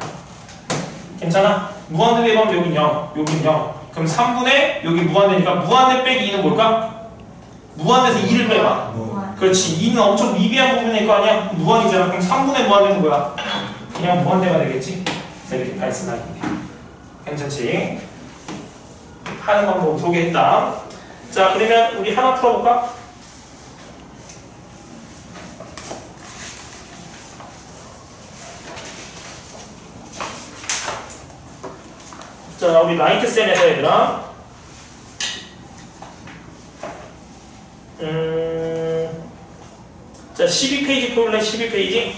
괜찮아? 무한대 대입하면 여긴 0, 여긴 0. 그럼 3분의 여기 무한대니까 무한대 빼기 2는 뭘까? 무한대에서 2를 빼봐. 그렇지. 2는 엄청 미비한 부분일 거 아니야? 무한이잖아. 그럼 3분의 무한대는 뭐야? 그냥 무한대가 되겠지? 이렇게 발생하겠네. 괜찮지? 하는 방법 소개했다. 자, 그러면 우리 하나 풀어볼까? 자, 우리 라이트 쌤에서 얘들아. 자, 12페이지 펴볼래? 12페이지.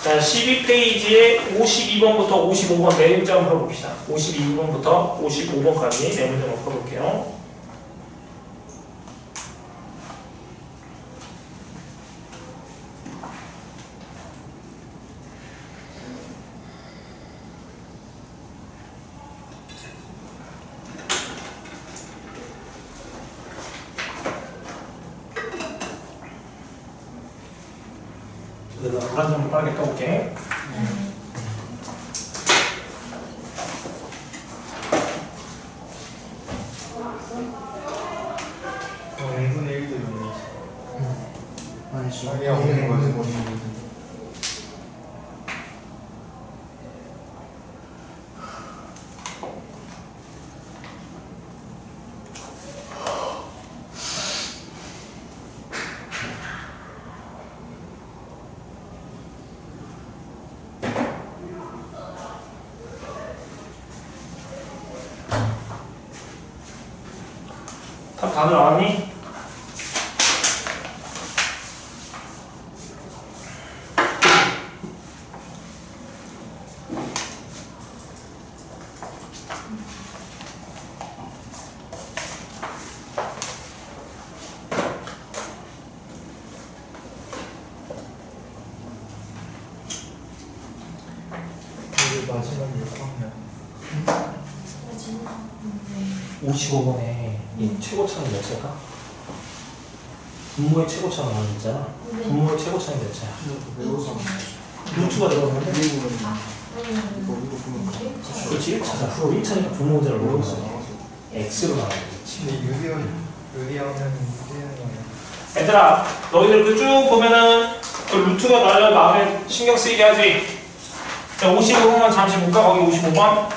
자, 12페이지에 52번부터 55번 네 문제 한번 풀어봅시다. 52번부터 55번까지 네 문제 한번 풀어볼게요. 내가 불 한 점을 빠르게 떠볼게. N분의 1도 0이지. 아니지. 자기가 없는 거지. 답 다들 나왔니? 이게 마지막 6학년. 55번에 이 최고차는 몇 차일까? 분모의 최고차가 나와있잖아. 분모의 최고차는 몇 차야? 루트가 들어가는데? 그렇지, 1차잖아. 1차니까 분모 문제를 모르고 있어. x로 나와야겠지. 근데 유리하면 거야. 얘들아, 너희들 그 쭉 보면은 그 루트가 나려 마음에 신경 쓰이게 하지. 자, 55번만 잠시 볼까? 거기 55번.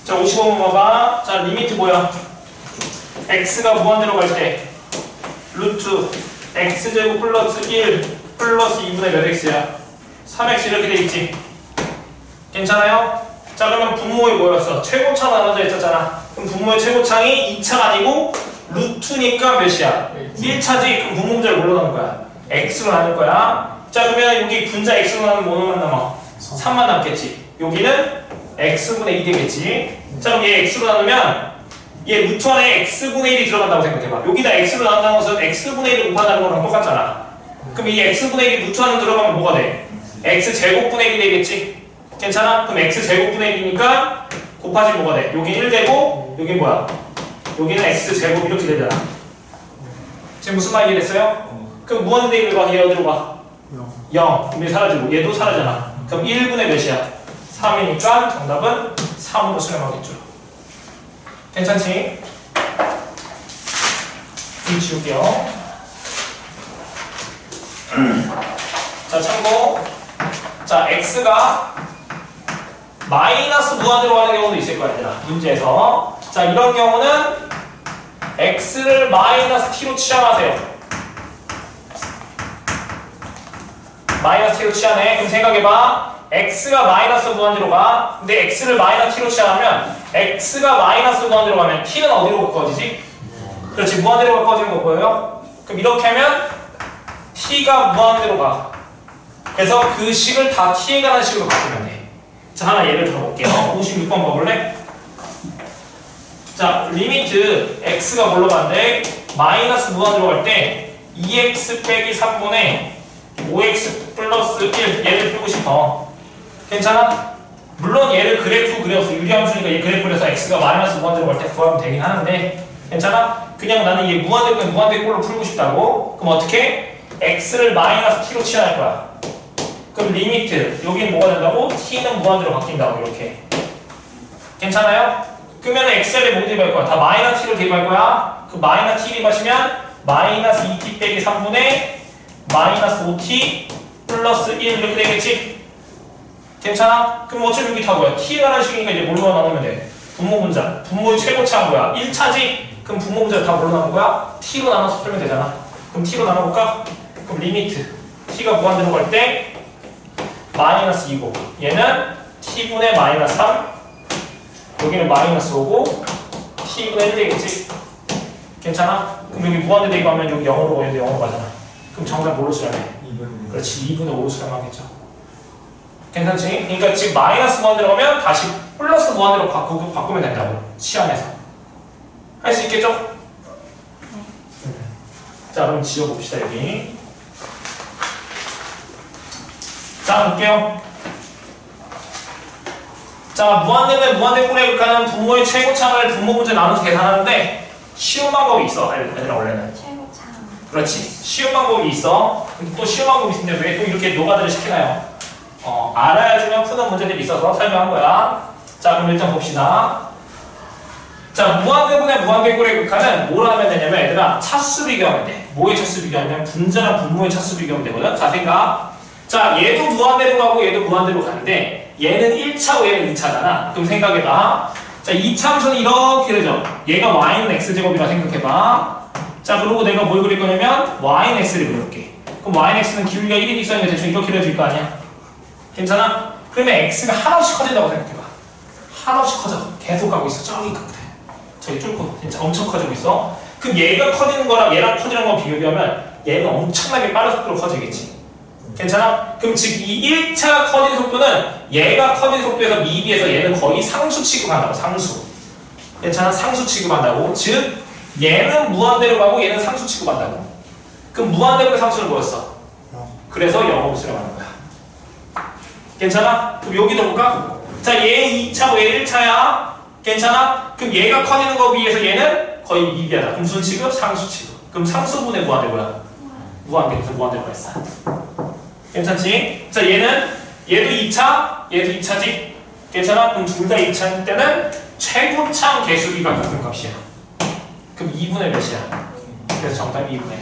자, 55번 봐봐. 자, 리미트 뭐야? x가 무한대로 갈 때 루트 x제곱 플러스 1 플러스 2분의 몇 x야? 3x 이렇게 돼 있지. 괜찮아요? 자 그러면 분모에 뭐였어? 최고차 나눠져 있었잖아. 그럼 분모의 최고차이 2차가 아니고 루트니까 몇이야? 1차지. 그럼 분모 문제를 뭘로 나눌 거야? x로 나눌 거야. 자 그러면 여기 분자 x로 나누면 뭐만 남아? 3만 남겠지. 여기는 x분의 2 되겠지. 자 그럼 얘 x로 나누면 얘 루트 안에 x분의 1이 들어간다고 생각해봐. 여기다 x로 나눈다는 것은 x분의 1을 곱한다는 거랑 똑같잖아. 그럼 이 x분의 1이 루트 안에 들어가면 뭐가 돼? x제곱분의 1이 되겠지. 괜찮아? 그럼 x제곱분의 1이니까 곱하기 뭐가 돼? 여기 1 되고 여기 뭐야? 여기는 x제곱 이렇게 되잖아. 지금 무슨 말이 됐어요? 그럼 무한대입을 봐. 얘 어디로 가? 0. 그럼 얘 사라지고 얘도 사라지잖아. 그럼 1분의 몇이야? 3이니까 정답은 3으로 수렴하겠죠. 괜찮지? 이 지울게요. 자 참고. 자 x가 마이너스 무한대로 가는 경우도 있을 거야 얘들아. 문제에서. 자 이런 경우는 x를 마이너스 t로 취함하세요. 마이너스 t로 취하네. 그럼 생각해봐. x가 마이너스 무한대로 가. 근데 x를 마이너스 t로 취하면 x가 마이너스 무한대로 가면 t는 어디로 바꿔지지? 그렇지. 무한대로 바꿔지는 거 보여요? 그럼 이렇게 하면 t가 무한대로 가. 그래서 그 식을 다 t에 관한 식으로 바꾸면 돼. 자 하나 예를 들어볼게요. 56번 봐볼래? 자 리미트 x가 뭘로 가는데 마이너스 무한대로 갈 때 2x 빼기 3분의 5x 플러스 1 얘를 풀고 싶어. 괜찮아? 물론 얘를 그래프 그려서 유리함수니까 얘 그래프 그려서 x가 마이너스 무한대로 갈 때 구하면 되긴 하는데 괜찮아? 그냥 나는 얘 무한대면 무한대꼴로 풀고 싶다고? 그럼 어떻게? x를 마이너스 t로 취할 거야. 그럼 리미트 여기는 뭐가 된다고? t는 무한대로 바뀐다고 이렇게. 괜찮아요? 그러면 x를 뭐 대입할 거야? 다 마이너스 t로 대입할 거야. 그 마이너스 t 대입하시면 마이너스 2t 빼기 3분의 마이너스 5t 플러스 1 이렇게 되겠지? 괜찮아? 그럼 어차피 여기 다 뭐야? t에 관한 식이니까 이제 뭘로 나누면 돼? 분모 분자. 분모의 최고차가 뭐야? 1차지? 그럼 분모 분자 다 뭘로 나눈 거야? t로 나눠서 풀면 되잖아. 그럼 t로 나눠볼까? 그럼 리미트 t가 무한대로 갈 때 마이너스 2고 얘는 t분의 마이너스 3 여기는 마이너스 5고 t분의 1 되겠지? 괜찮아? 그럼 여기 무한대 대입하면 여기 0으로 가야 돼. 0으로 가잖아. 그럼 정답 뭘로 수렴해? 2분의 그렇지. 2분의 5로 수렴하겠죠. 괜찮지? 그러니까 지금 마이너스 무한대로 가면 다시 플러스 무한대로 바꾸면 된다고. 시안에서. 할 수 있겠죠? 자 그럼 지워봅시다 여기. 자 볼게요. 자 무한대면 무한대꼴에 극하는 분모의 최고차를 분모 문제 나눠서 계산하는데 쉬운 방법이 있어 얘들아 원래는. 최고차. 그렇지. 쉬운 방법이 있어. 근데 또 쉬운 방법이 있는데 왜 또 이렇게 노가다를 시키나요? 알아야지만 푸는 문제들이 있어서 설명한 거야. 자 그럼 일단 봅시다. 자 무한대분의 무한대꼴에 극하는 뭘 하면 되냐면 얘들아 차수 비교하면 돼. 뭐의 차수 비교하면 분자랑 분모의 차수 비교하면 되거든. 자 생각. 자 얘도 무한대로 가고 얘도 무한대로 가는데 얘는 1차고 얘는 2차잖아. 그럼 생각해봐. 자 2차함수는 이렇게 되죠. 얘가 y는 x제곱이라 생각해봐. 자 그리고 내가 뭘 그릴 거냐면 y는 x를 그려볼게. 그럼 y는 x는 기울기가 1이 있으니까 대충 이렇게 그려질 거 아니야. 괜찮아? 그러면 x가 한없이 커진다고 생각해봐. 한없이 커져. 계속 가고 있어. 저기 끝에. 저기 뚫고 진짜 엄청 커지고 있어. 그럼 얘가 커지는 거랑 얘랑 커지는 거 비교하면 얘는 엄청나게 빠른 속도로 커지겠지. 괜찮아? 그럼 즉 이 1차 커진 속도는 얘가 커진 속도에서 미비해서 얘는 거의 상수 취급한다고. 상수. 괜찮아? 상수 취급한다고. 즉 얘는 무한대로 가고 얘는 상수 취급한다고. 그럼 무한대로의 상수는 뭐였어? 그래서 0으로 수렴하는 거야. 괜찮아? 그럼 여기도 볼까? 자 얘 2차고 얘 1차야. 괜찮아? 그럼 얘가 커지는 거 비해서 얘는 거의 미비하다. 그럼 무슨 취급? 상수 취급. 그럼 상수분의 무한대로야. 무한대에서 무한대로 했어. 괜찮지? 자 얘는 얘도 2차, 얘도 2차지? 괜찮아? 그럼 둘 다 2차일 때는 최고참 개수비가 같은 값이야. 그럼 2분의 몇이야? 그래서 정답 2분의.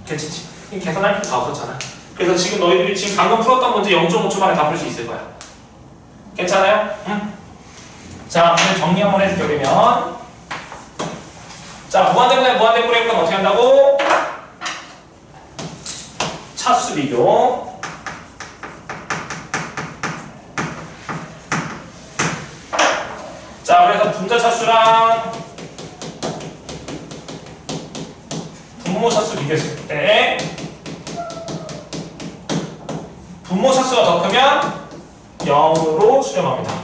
괜찮지? 계산할 필요 다 없었잖아. 그래서 지금 너희들이 지금 방금 풀었던 문제 0.5초 만에 다 풀 수 있을 거야. 괜찮아요? 응? 자 그럼 정리 한번 해줄게. 그러면 자 무한대분의 무한대꼴의 건 어떻게 한다고? 차수 비교. 차수랑 분모 차수 비교했을 때 분모 차수가 더 크면 0으로 수렴합니다.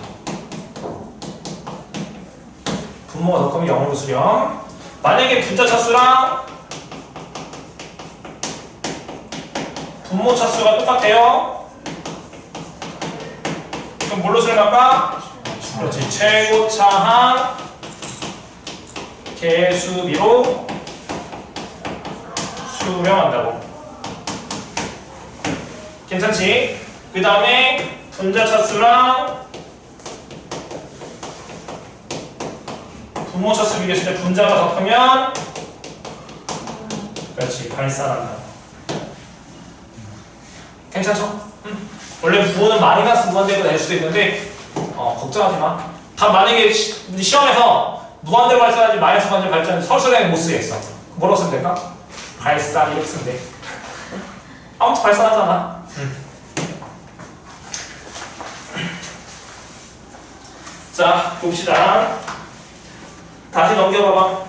분모가 더 크면 0으로 수렴. 만약에 분자 차수랑 분모 차수가 똑같아요. 그럼 뭘로 수렴할까? 그렇지. 최고차항 개수비로 수렴한다고. 괜찮지? 그 다음에 분자 차수랑 분모 차수 비교했을 때 분자가 더 크면 그렇지. 발산한다. 괜찮죠? 원래 부호는 마이너스 무한대로 낼 수도 있는데 걱정하지 마. 다 만약에 시험에서 무한대로 발산하지 마이너스 무한대로 발산하지 설설하게 못 쓰겠어. 뭐라고 쓰면 될까? 발산 이렇게 쓰면 돼. 아무튼 발산하잖아. 자, 봅시다. 다시 넘겨봐봐.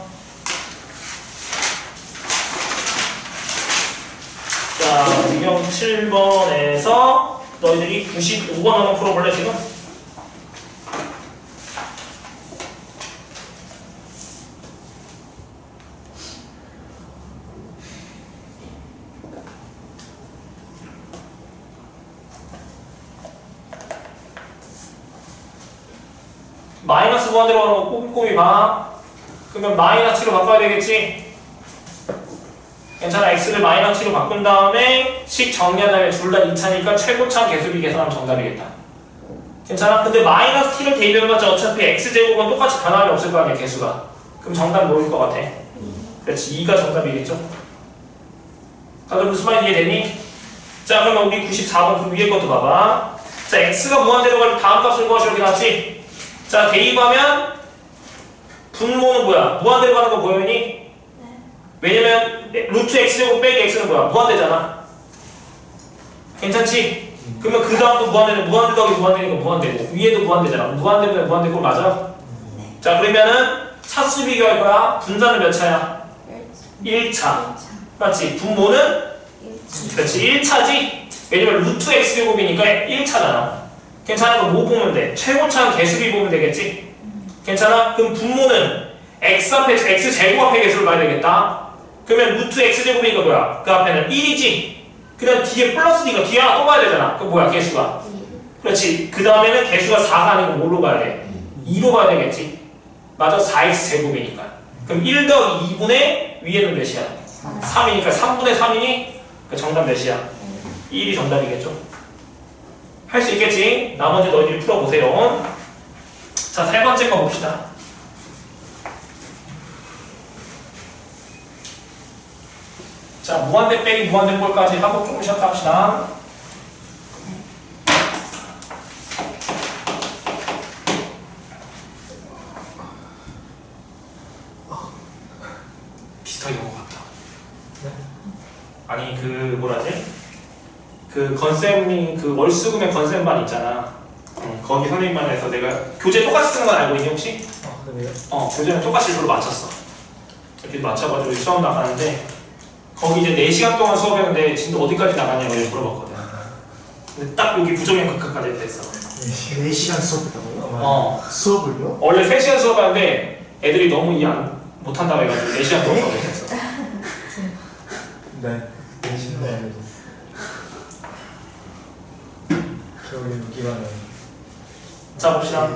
자, 유형 7번에서 너희들이 95번 한번 풀어볼래, 지금? 마이너스 무한대로 가는 거 꼼꼼히 봐. 그러면 마이너스로 바꿔야 되겠지? 괜찮아. x를 마이너스로 바꾼 다음에 식 정리한 다음에 둘 다 2차니까 최고차항 개수비 계산하면 정답이겠다. 괜찮아? 근데 마이너스 t를 대입해봤자 어차피 x제곱은 똑같이 변함이 없을 거 아니야, 개수가. 그럼 정답 뭐일 것 같아? 그렇지. 2가 정답이겠죠? 다들 무슨 말인지 이해되니? 자, 그러면 우리 94번 그 위에 것도 봐봐. 자, x가 무한대로 갈 다음 값을 구하시오. 이렇게 나왔지? 자, 대입하면 분모는 뭐야? 무한대로 가는 거 보이니? 왜냐면 루트 x제곱 빼기 x는 뭐야? 무한대잖아. 괜찮지? 그러면 그 다음도 무한대는 무한대 더하기 무한대니까 무한대고 위에도 무한대잖아. 무한대면 무한대고 맞아? 자, 그러면은 차수 비교할 거야. 분자는 몇 차야? 1차. 맞지? 분모는? 그렇지. 1차지? 왜냐면 루트 x제곱이니까 1차잖아. 괜찮아? 그럼 뭐 보면 돼? 최고차항 개수비 보면 되겠지? 괜찮아? 그럼 분모는 x 앞에 x제곱 앞에 개수를 봐야 되겠다. 그러면 루트 x제곱이니까 뭐야? 그 앞에는 1이지? 그 다음 뒤에 플러스니까 뒤에 하나 또 봐야 되잖아. 그 뭐야? 개수가. 그렇지. 그 다음에는 개수가 4가 아니고 뭘로 봐야 돼? 2로 봐야 되겠지? 맞아. 4x 제곱이니까. 그럼 1 더하기 2분의 위에는 몇이야? 3이니까 3분의 3이니? 그 정답 몇이야? 1이 정답이겠죠? 할 수 있겠지? 나머지 너희들이 풀어보세요. 자, 세 번째 거 봅시다. 자, 무한대 빼기 무한대 꼴까지 하고 조금 쉬었다 합시다. 비슷하게 본 것 같다. 아니, 그 뭐라지? 그 건쌤이 그 월수금의 건쌤반 있잖아. 거기 선생님반에서 내가 교재 똑같이 쓰는 건 알고 있니 혹시? 그래요? 교재는 똑같이 일부러 맞췄어. 이렇게 맞춰가지고 수업 나가는데 거기 이제 4시간 동안 수업했는데 진짜 어디까지 나가냐고 물어봤거든. 근데 딱 여기 부정형 극한까지 됐어. 4시간 수업했다고요? 수업을요? 원래 3시간 수업하는데 애들이 너무 이해 못한다고 해가지고 4시간 동안 수업했어. 네. 신나요. 겨울에 누기반은 자, 봅시다.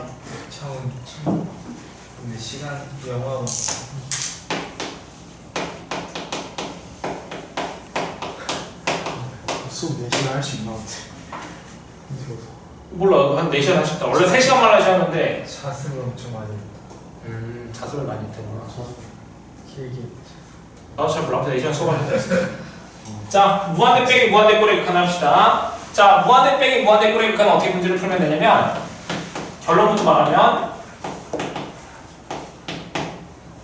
차원. 근데 시간 영어 수업 4시간 할 수 있나 보지. 몰라, 한 4시간 하셨다. 원래 3시간만 하셨는데 자습을 엄청 많이 했다. 자습을 많이 했구나. 길게. 나도 잘 몰라. 4시간 수업하셨다. 자, 무한대 빼기 무한대 꼴의 극한 합시다. 자, 무한대 빼기 무한대 꼴의 극한은 어떻게 문제를 풀면 되냐면 결론부터 말하면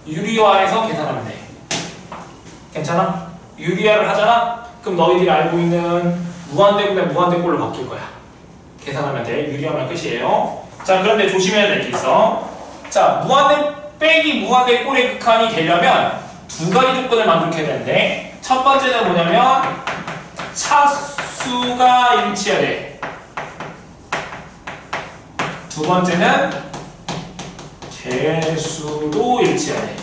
유리화해서 계산하면 돼. 괜찮아? 유리화를 하잖아? 그럼 너희들이 알고 있는 무한대분의 무한대꼴로 바뀔 거야. 계산하면 돼. 유리화면 끝이에요. 자, 그런데 조심해야 될 게 있어. 자, 무한대 빼기 무한대 꼴의 극한이 되려면 두 가지 조건을 만족해야 되는데 첫 번째는 뭐냐면 차수가 일치해야 돼. 두 번째는 개수도 일치해야 돼.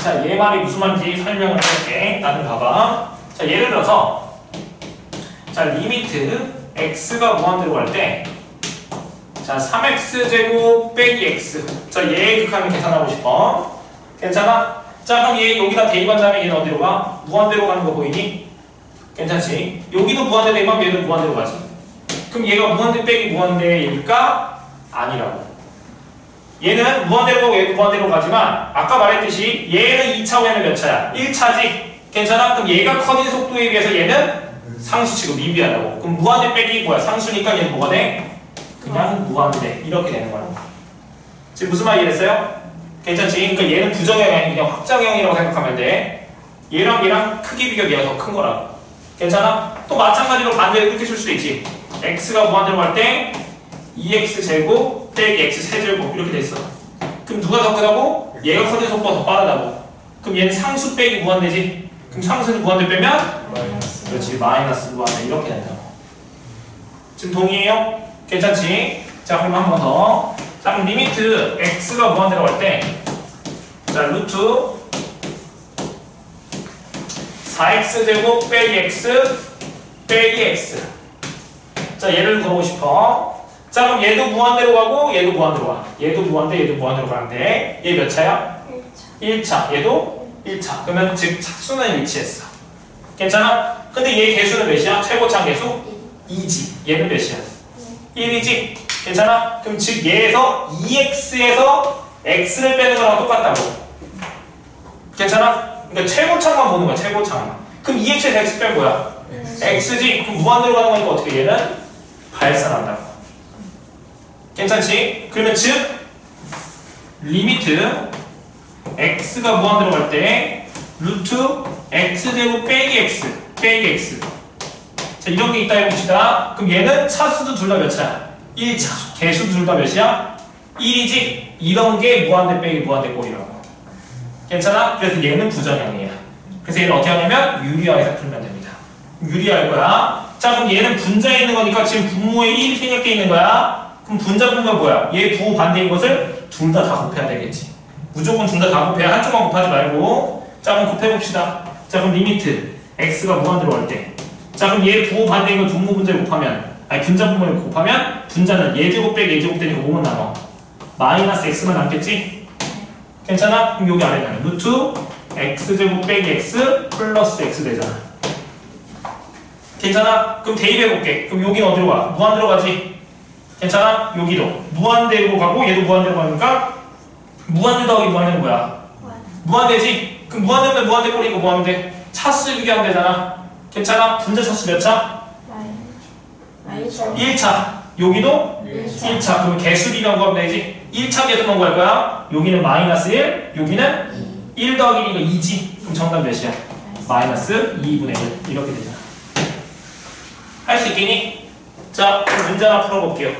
자, 얘 말이 무슨 말인지 설명을 해볼게. 나는 봐봐. 자, 예를 들어서 자, 리미트 x가 무한대로 갈 때 자, 3x제곱 빼기 x. 자, 얘의 극한을 계산하고 싶어. 괜찮아? 자, 그럼 얘 여기다 대입한 다음에 얘는 어디로 가? 무한대로 가는 거 보이니? 괜찮지? 여기도 무한대 대입하면 얘도 무한대로 가지. 그럼 얘가 무한대 빼기 무한대일까? 아니라고. 얘는 무한대로 가고 얘도 무한대로 가지만 아까 말했듯이 얘는 2차 후에는 몇 차야? 1차지. 괜찮아? 그럼 얘가 커진 속도에 비해서 얘는 상수치고 미비하다고. 그럼 무한대 빼기 뭐야? 상수니까 얘는 뭐가 돼? 그냥 무한대. 이렇게 되는 거야. 지금 무슨 말 이해됐어요? 괜찮지? 그러니까 얘는 부정형이 아니고 그냥 확정형이라고 생각하면 돼. 얘랑 얘랑 크기 비교가 얘가 더 큰 거라고. 괜찮아? 또 마찬가지로 반대로 이렇게 쓸 수도 있지. x가 무한대로 갈 때 2x제곱 빼기 x세제곱 이렇게 돼 있어. 그럼 누가 더 크다고? 얘가 커진 속도가 더 빠르다고. 그럼 얘는 상수 빼기 무한대지. 그럼 상수는 무한대 빼면? 그렇지. 마이너스 무한대 이렇게 된다고. 지금 동의해요? 괜찮지? 자, 그럼 한 번 더. 자, 그럼 리미트 x가 무한대로 갈 때 자, 루트 4x제곱 빼기 x 빼기 x. 자, 얘를 구하고 싶어. 자, 그럼 얘도 무한대로 가고 얘도 무한대로 가. 얘도 무한대, 얘도 무한대로 가는데 얘 몇 차야? 1차. 얘도 1차. 그러면 즉 차수는 일치했어. 괜찮아? 근데 얘 개수는 몇이야? 최고차 개수? 2지. 얘는 몇이야? 1이지. 괜찮아? 그럼 즉 얘에서 2x에서 x를 빼는 거랑 똑같다고. 괜찮아? 그러니까 최고차만 보는 거야. 최고차만. 그럼 2x에서 x 빼면 뭐야? x지. 그럼 무한대로 가는 거니까 어떻게 얘는 발산한다고. 괜찮지? 그러면 즉 리미트 x가 무한대로 갈 때 루트 x제곱 빼기 x 빼기 x. 자, 이런 게 있다 해봅시다. 그럼 얘는 차수도 둘 다 몇 차야? 1차. 개수도 둘 다 몇이야? 1이지? 이런 게 무한대 빼기 무한대 꼴이라고. 괜찮아? 그래서 얘는 부정형이야. 그래서 얘는 어떻게 하냐면 유리화해서 풀면 됩니다. 유리할 거야. 자, 그럼 얘는 분자에 있는 거니까 지금 분모에 1이 생략돼 있는 거야. 그럼 분자 분모가 뭐야? 얘 부호 반대인 것을 둘 다 곱해야 되겠지. 무조건 둘 다 곱해야 한쪽만 곱하지 말고. 자, 그럼 곱해봅시다. 자, 그럼 리미트 x가 무한대로 갈 때 자, 그럼 얘 부호 반대인 걸 분모 분자를 곱하면 아니 분자 분모를 곱하면 분자는 얘제곱 빼기 얘제곱 되니까 5만 남아. 마이너스 x만 남겠지? 괜찮아? 그럼 여기 아래는 루트 x제곱 빼기 x 플러스 x 되잖아. 괜찮아? 그럼 대입해볼게. 그럼 여기는 어디로 가? 무한대로 가지? 괜찮아? 여기도 무한대로 가고 얘도 무한대로 가니까 무한대 더하기 무한대는 뭐야? 무한대지? 그럼 무한대면 무한대 꼴이니까 뭐 하면 돼? 차수 비교하면 되잖아. 괜찮아? 분자 차수 몇 차? 1차. 여기도 1차. 그럼 개수 비교한 거 하면 되지? 1차 개수만 구할 거야. 여기는 마이너스 1, 여기는 1 더하기 1이니까 2지. 그럼 정답 몇이야? 마이너스 2분의 1. 이렇게 되잖아. 할 수 있겠니? 자, 그럼 문제 하나 풀어볼게요.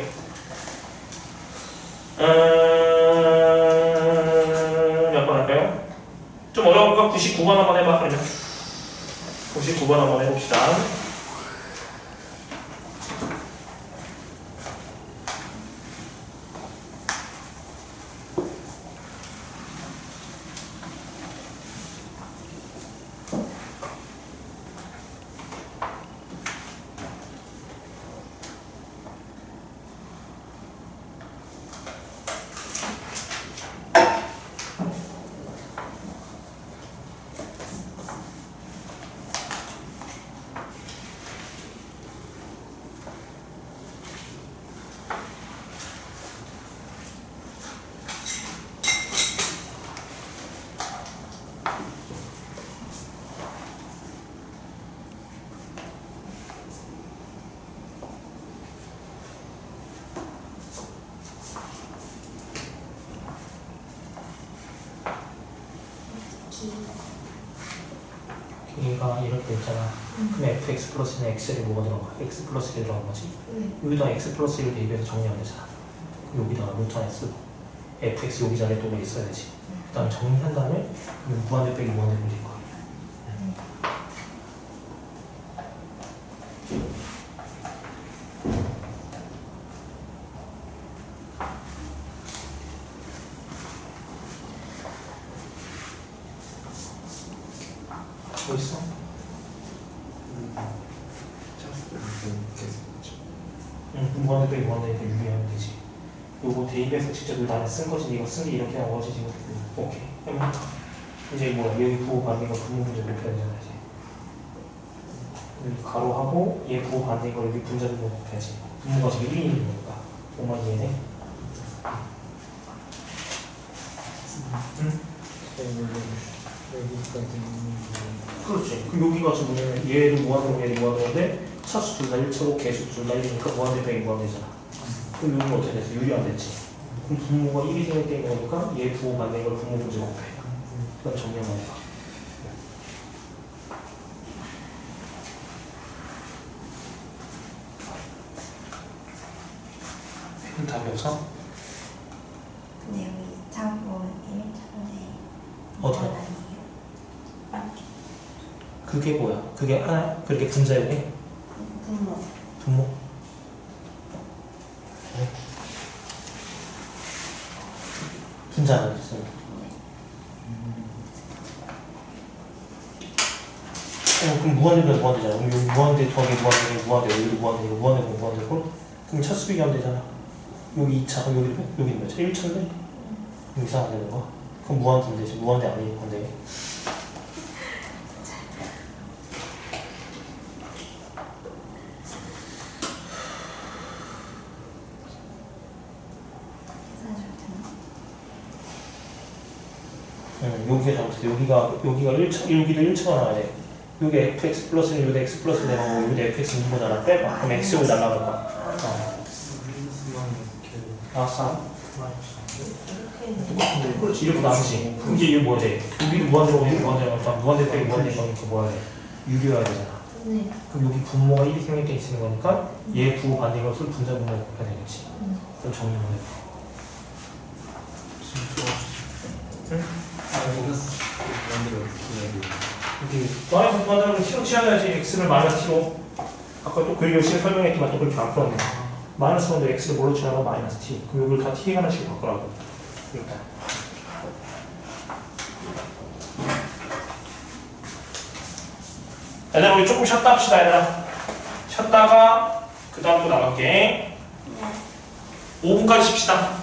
몇 번 할까요? 좀 어려울까? 99번 한번 해봐. 그러면 99번 한번 해봅시다. 얘가 이렇게 있잖아. 그럼 fx 플러스는 x에 뭐가 들어가? x 플러스 1 들어간 거지. 여기다 x 플러스 1 대입해서 정리하면 되잖아. 여기다가 루트 안에 쓰고 fx 여기 자리에 또 있어야 되지. 그 다음 정리한 다음에 무한대 빼기 무한대 돌릴 거야. 뭐 있어? 무한대 빼기 무한대니까 유리하면 되지. 요거 대입해서 직접 여기 안에 쓴 거지. 이거 쓴 게 이렇게 나온 거지 지금. 오케이. 그러면 이제 뭐야? 여기 부호 반대가 분모 문제 높여야 되잖아 이제. 여기 가로하고 얘 부호 반대인 거 여기 분자 분모 높여야지. 분모가 지금 1이 있는 거니까. 5만 이해네. 응? 그렇지. 그 여기가 지금 얘를 무한대로 얘를 무한대로인데 차수 둘 다 1차고 개수 둘 다 1이니까 무한대 빼기 무한대잖아. 그럼 여기는 어떻게 됐어? 유리 안 됐지. 그럼 분모가 1이 생겼다는 거니까 얘 부호 반대인 걸 분모 분제 곱해. 그럼 정리하면 해봐. 그럼 답이 없어? 근데 여기 차고 1차인데 어떻게? 아니에요? 맞게. 그게 뭐야? 그게 하나? 그렇게 분자형이? 분모. 분모? 네. 분자는 있어요. 그럼 무한대면 무한대잖아. 그럼 여기 무한대 더하기 무한대, 무한대, 여기도 무한대, 이거 무한대, 무한대, 그럼 차수비기 하면 되잖아. 여기 2차, 그럼 여기는 몇 차? 1차인데? 여기 이상 안 되는 거야? 그럼 무한대면 되지. 무한대 아닌 건데. 여기가 잘못했어. 여기가 1차, 여기도 1차가 나와야 돼. 여기 fx 플러스는 여기 x 플러스 되고 여기 fx 있는 거잖아. 빼봐. 그럼 x를 날라갈 거야. 알았어. 이렇게 그렇지. 이렇게 나오지. 이제 이게 뭐야 돼? 여기도 무한대로 여기 무한대로 무한대 빼기 무한대 거니까 뭐야 돼? 유리해야 되잖아. 네. 그럼 여기 분모가 1이 생각돼 있는 거니까 얘 부호 반대 것을 분자 분모 곱해야 되겠지. 그럼 정리만 해봐. 응? 이렇게 마이너스 무한대로 t로 취하야지 x를 마이너스 t로. 아까 또 그 열심히 설명했지만 또 그렇게 안 풀었네. 마이너스 1데 x를 뭘로 취하라고? 마이너스 t. 그럼 여기를 다 t에 하나씩 바꾸라고. 일단. 얘들아 우리 조금 쉬었다 합시다 얘들아. 쉬었다가 그 다음 또 나갈게. 5분까지 쉽시다.